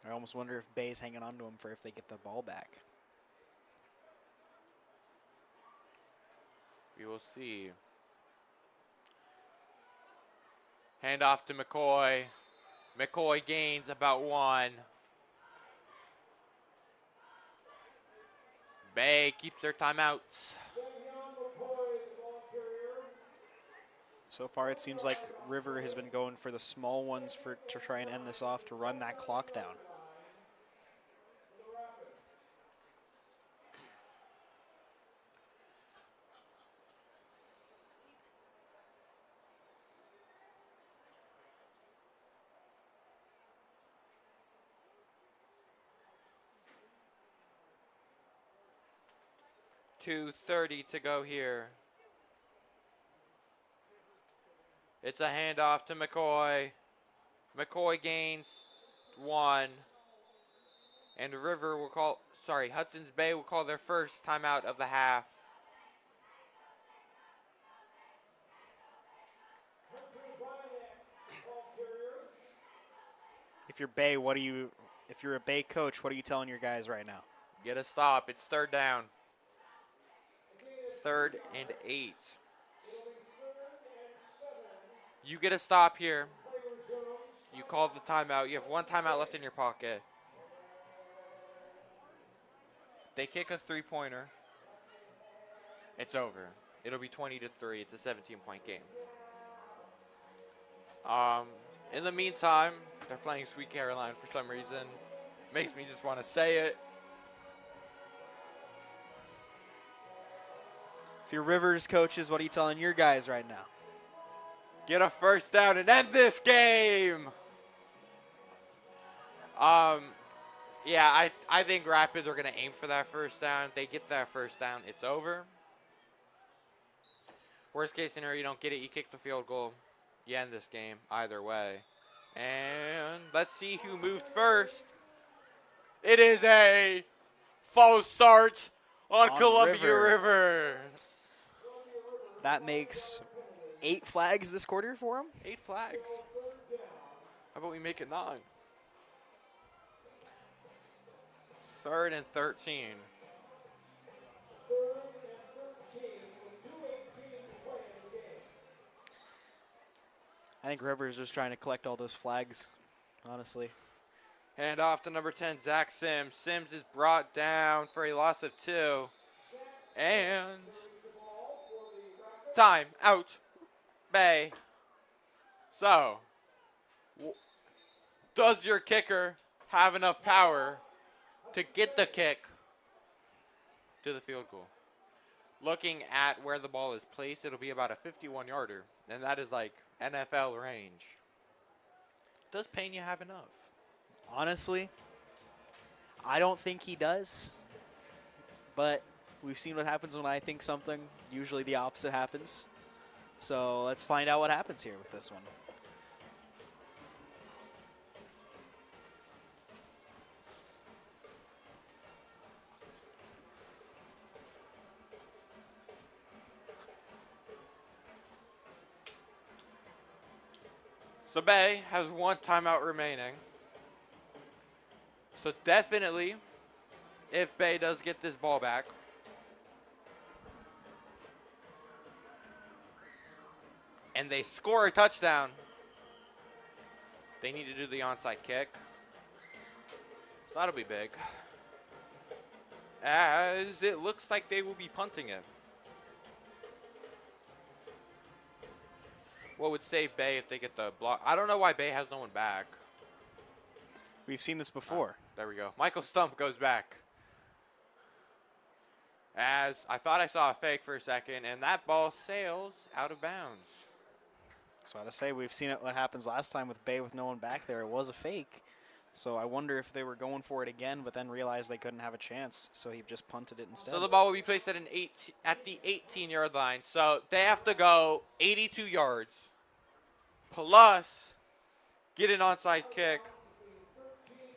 I almost wonder if Bay's hanging on to him for if they get the ball back. We will see. Handoff to McCoy. McCoy gains about 1. Bay keeps their timeouts. So far, it seems like River has been going for the small ones to try and end this off, to run that clock down. .230 to go here. It's a handoff to McCoy. McCoy gains 1. And Hudson's Bay will call their first timeout of the half. If you're Bay, if you're a Bay coach, what are you telling your guys right now? Get a stop. It's 3rd down. 3rd and 8. You get a stop here. You call the timeout. You have 1 timeout left in your pocket. They kick a 3-pointer. It's over. It'll be 20-3. It's a 17-point game. In the meantime, they're playing Sweet Caroline for some reason. Makes me just want to say it. If you're Rivers coaches, what are you telling your guys right now? Get a first down and end this game. Yeah, I think Rapids are going to aim for that first down. They get that first down, it's over. Worst case scenario, you don't get it, you kick the field goal. You end this game either way. And let's see who moved first. It is a false start on Columbia River. That makes 8 flags this quarter for them. 8 flags. How about we make it 9? 3rd and 13. I think Rivers just trying to collect all those flags, honestly. Hand off to number 10, Zach Sims. Sims is brought down for a loss of 2. And time out, Bay. So, does your kicker have enough power to get the kick to the field goal? Looking at where the ball is placed, it'll be about a 51-yarder, and that is like NFL range. Does Pena have enough? Honestly, I don't think he does, but we've seen what happens when I think something. Usually the opposite happens. So let's find out what happens here with this one. So Bay has 1 timeout remaining. So definitely, if Bay does get this ball back, and they score a touchdown, They need to do the onside kick. So that'll be big. As it looks like they will be punting it. What would save Bay if they get the block? I don't know why Bay has no one back. We've seen this before. There we go. Michael Stump goes back. As I thought I saw a fake for a second, and that ball sails out of bounds. So I had to say, we've seen it what happens last time with Bay with no one back there. It was a fake. So I wonder if they were going for it again, but then realized they couldn't have a chance. So he just punted it instead. So the ball will be placed at the 18-yard line. So they have to go 82 yards plus get an onside kick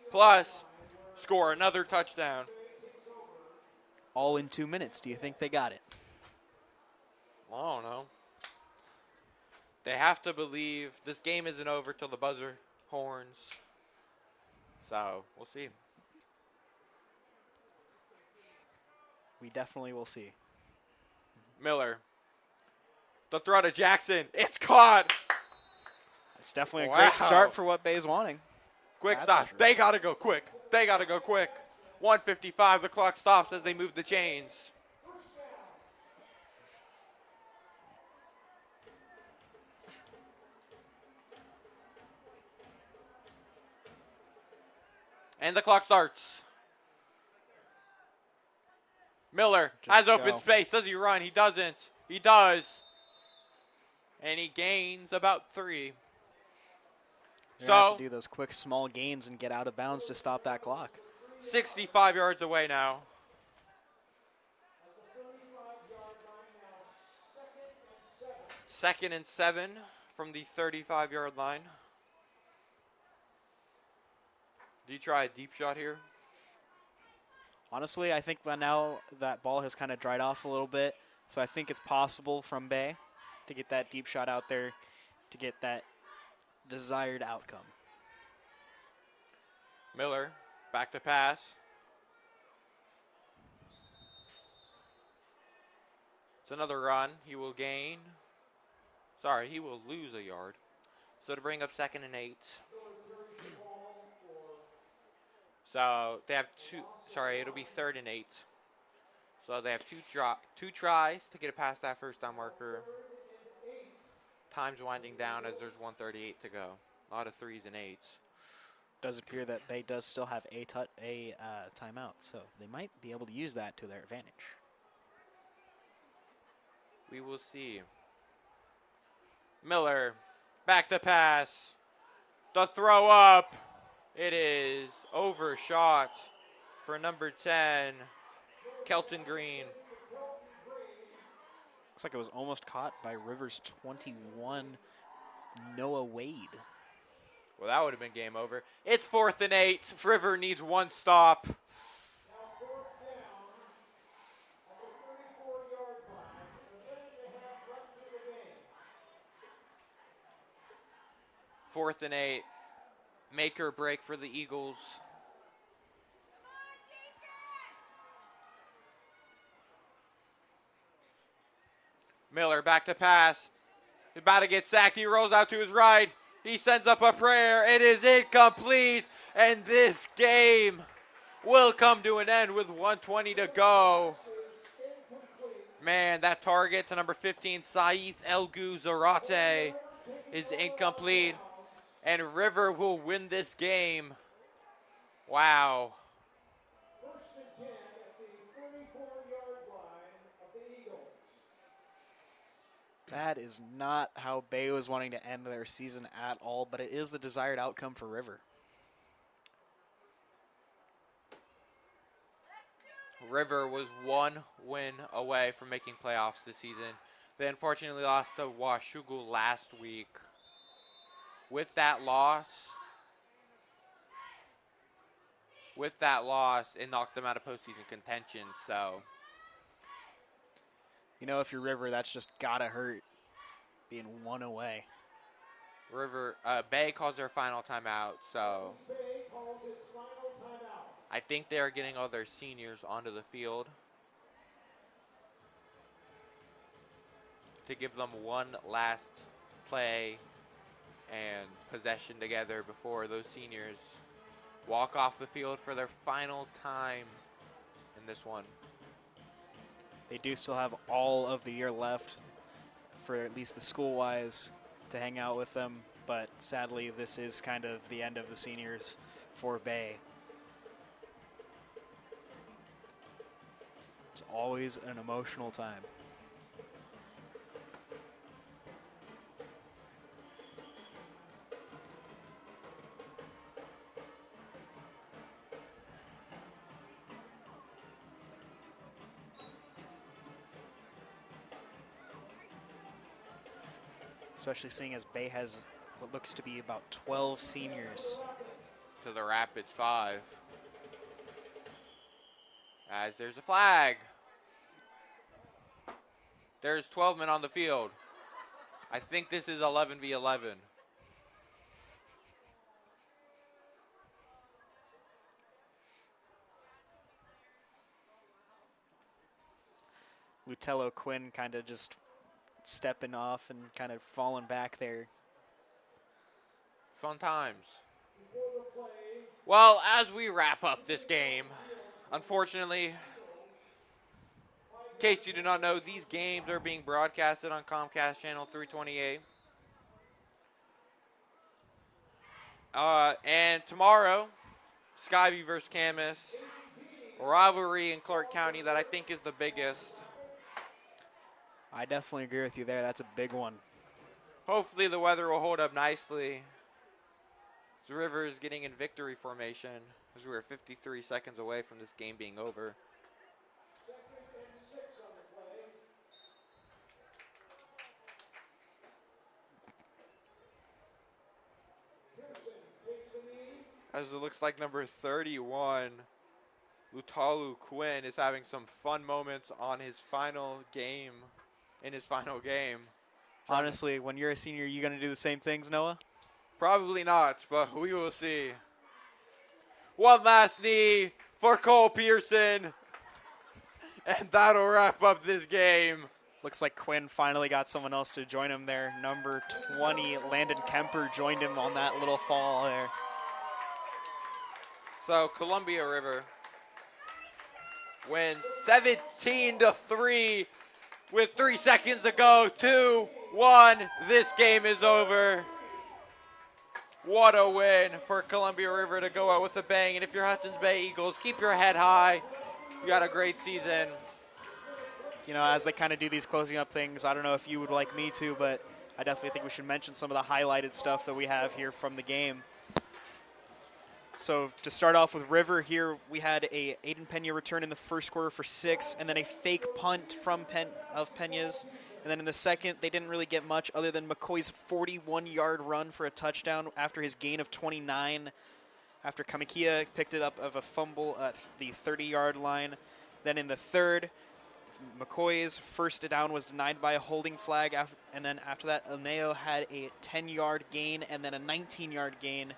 plus score another touchdown. All in 2 minutes. Do you think they got it? I don't know. They have to believe this game isn't over till the buzzer horns. So we'll see. We definitely will see. Miller. The throw to Jackson. It's caught. It's definitely a Wow. great start for what Bay's wanting. Quick That's stop. for sure. They got to go quick. They got to go quick. 1:55. The clock stops as they move the chains. And the clock starts. Miller Just has open go. space. Does he run? He doesn't. He does. And he gains about 3. You're going to have So to do those quick, small gains and get out of bounds to stop that clock. 65 yards away now. Second and 7 from the 35-yard line. Do you try a deep shot here? Honestly, I think by now that ball has kind of dried off a little bit, so I think it's possible from Bay to get that deep shot out there to get that desired outcome. Miller, back to pass. It's another run. He will gain. Sorry, he will lose a yard. So to bring up 2nd and 8. So they have it'll be 3rd and 8. So they have two tries to get it past that first down marker. Time's winding down as there's 1:38 to go. A lot of 3s and 8s. Does appear that Bay does still have a timeout, so they might be able to use that to their advantage. We will see. Miller, back to pass. The throw up. It is overshot for number 10, Kelton Green. Looks like it was almost caught by Rivers 21, Noah Wade. Well, that would have been game over. It's 4th and 8. River needs one stop. Fourth and 8. Make or break for the Eagles. Miller back to pass. He's about to get sacked. He rolls out to his right. He sends up a prayer. It is incomplete. And this game will come to an end with 1:20 to go. Man, that target to number 15, Saif Elgu Zarate, is incomplete. And River will win this game. Wow. That is not how Bay was wanting to end their season at all, but it is the desired outcome for River. River was one win away from making playoffs this season. They unfortunately lost to Washougal last week. With that loss, it knocked them out of postseason contention. So, You know, if you're River, that's just gotta hurt, being one away. Bay calls their final timeout. So, I think they are getting all their seniors onto the field to give them one last play and possession together before those seniors walk off the field for their final time in this one. They do still have all of the year left for at least the school-wise to hang out with them, but sadly this is kind of the end of the seniors for Bay. It's always an emotional time. Especially seeing as Bay has what looks to be about 12 seniors. To the Rapids 5. As there's a flag. There's 12 men on the field. I think this is 11v11. Lutello Quinn kind of just stepping off and kind of falling back there. Fun times. Well, as we wrap up this game, unfortunately, in case you do not know, these games are being broadcasted on Comcast Channel 328. And tomorrow, Skyview versus Camas, a rivalry in Clark County that I think is the biggest. I definitely agree with you there. That's a big one. Hopefully the weather will hold up nicely. The River is getting in victory formation as we're 53 seconds away from this game being over. As it looks like number 31, Lutalu Quinn, is having some fun moments on his final game, in his final game. Honestly, when you're a senior, are you going to do the same things, Noah? Probably not, but we will see. One last knee for Cole Pearson, and that'll wrap up this game. Looks like Quinn finally got someone else to join him there. Number 20, Landon Kemper, joined him on that little fall there. So Columbia River wins 17-3 with 3 seconds to go. 2-1. This game is over. What a win for Columbia River to go out with a bang. And if you're Hudson's Bay Eagles, keep your head high. You got a great season. You know, as they kind of do these closing up things, I don't know if you would like me to, but I definitely think we should mention some of the highlighted stuff that we have here from the game. So to start off with River here, we had a Aiden Pena return in the first quarter for 6, and then a fake punt from Pena's. And then in the second, they didn't really get much other than McCoy's 41-yard run for a touchdown after his gain of 29. After Kamikia picked it up of a fumble at the 30-yard line. Then in the third, McCoy's first down was denied by a holding flag. And then after that, Oneo had a 10-yard gain and then a 19-yard gain.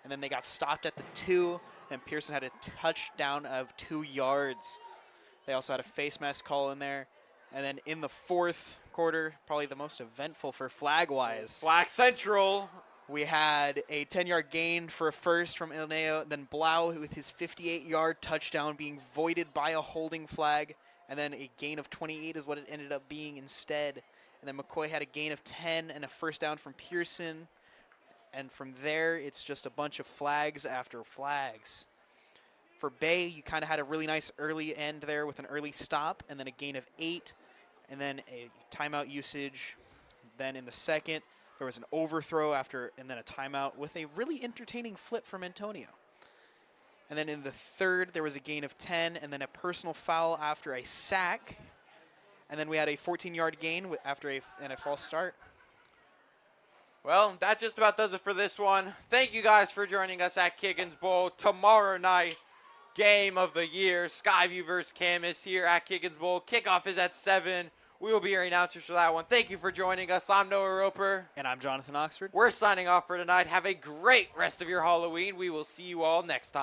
And then they got stopped at the 2, and Pearson had a touchdown of 2 yards. They also had a face mask call in there. And then in the fourth quarter, probably the most eventful for flag-wise. Flag Central. We had a 10-yard gain for a first from Ilneo. Then Blau with his 58-yard touchdown being voided by a holding flag. And then a gain of 28 is what it ended up being instead. And then McCoy had a gain of 10 and a first down from Pearson. And from there, it's just a bunch of flags after flags. For Bay, you kind of had a really nice early end there with an early stop and then a gain of 8 and then a timeout usage. Then in the second, there was an overthrow and then a timeout with a really entertaining flip from Antonio. And then in the third, there was a gain of 10 and then a personal foul after a sack. And then we had a 14-yard gain after a false start. Well, that just about does it for this one. Thank you guys for joining us at Kiggins Bowl. Tomorrow night, game of the year, Skyview versus Camas here at Kiggins Bowl. Kickoff is at 7. We will be your announcers for that one. Thank you for joining us. I'm Noah Roper. And I'm Jonathan Oxford. We're signing off for tonight. Have a great rest of your Halloween. We will see you all next time.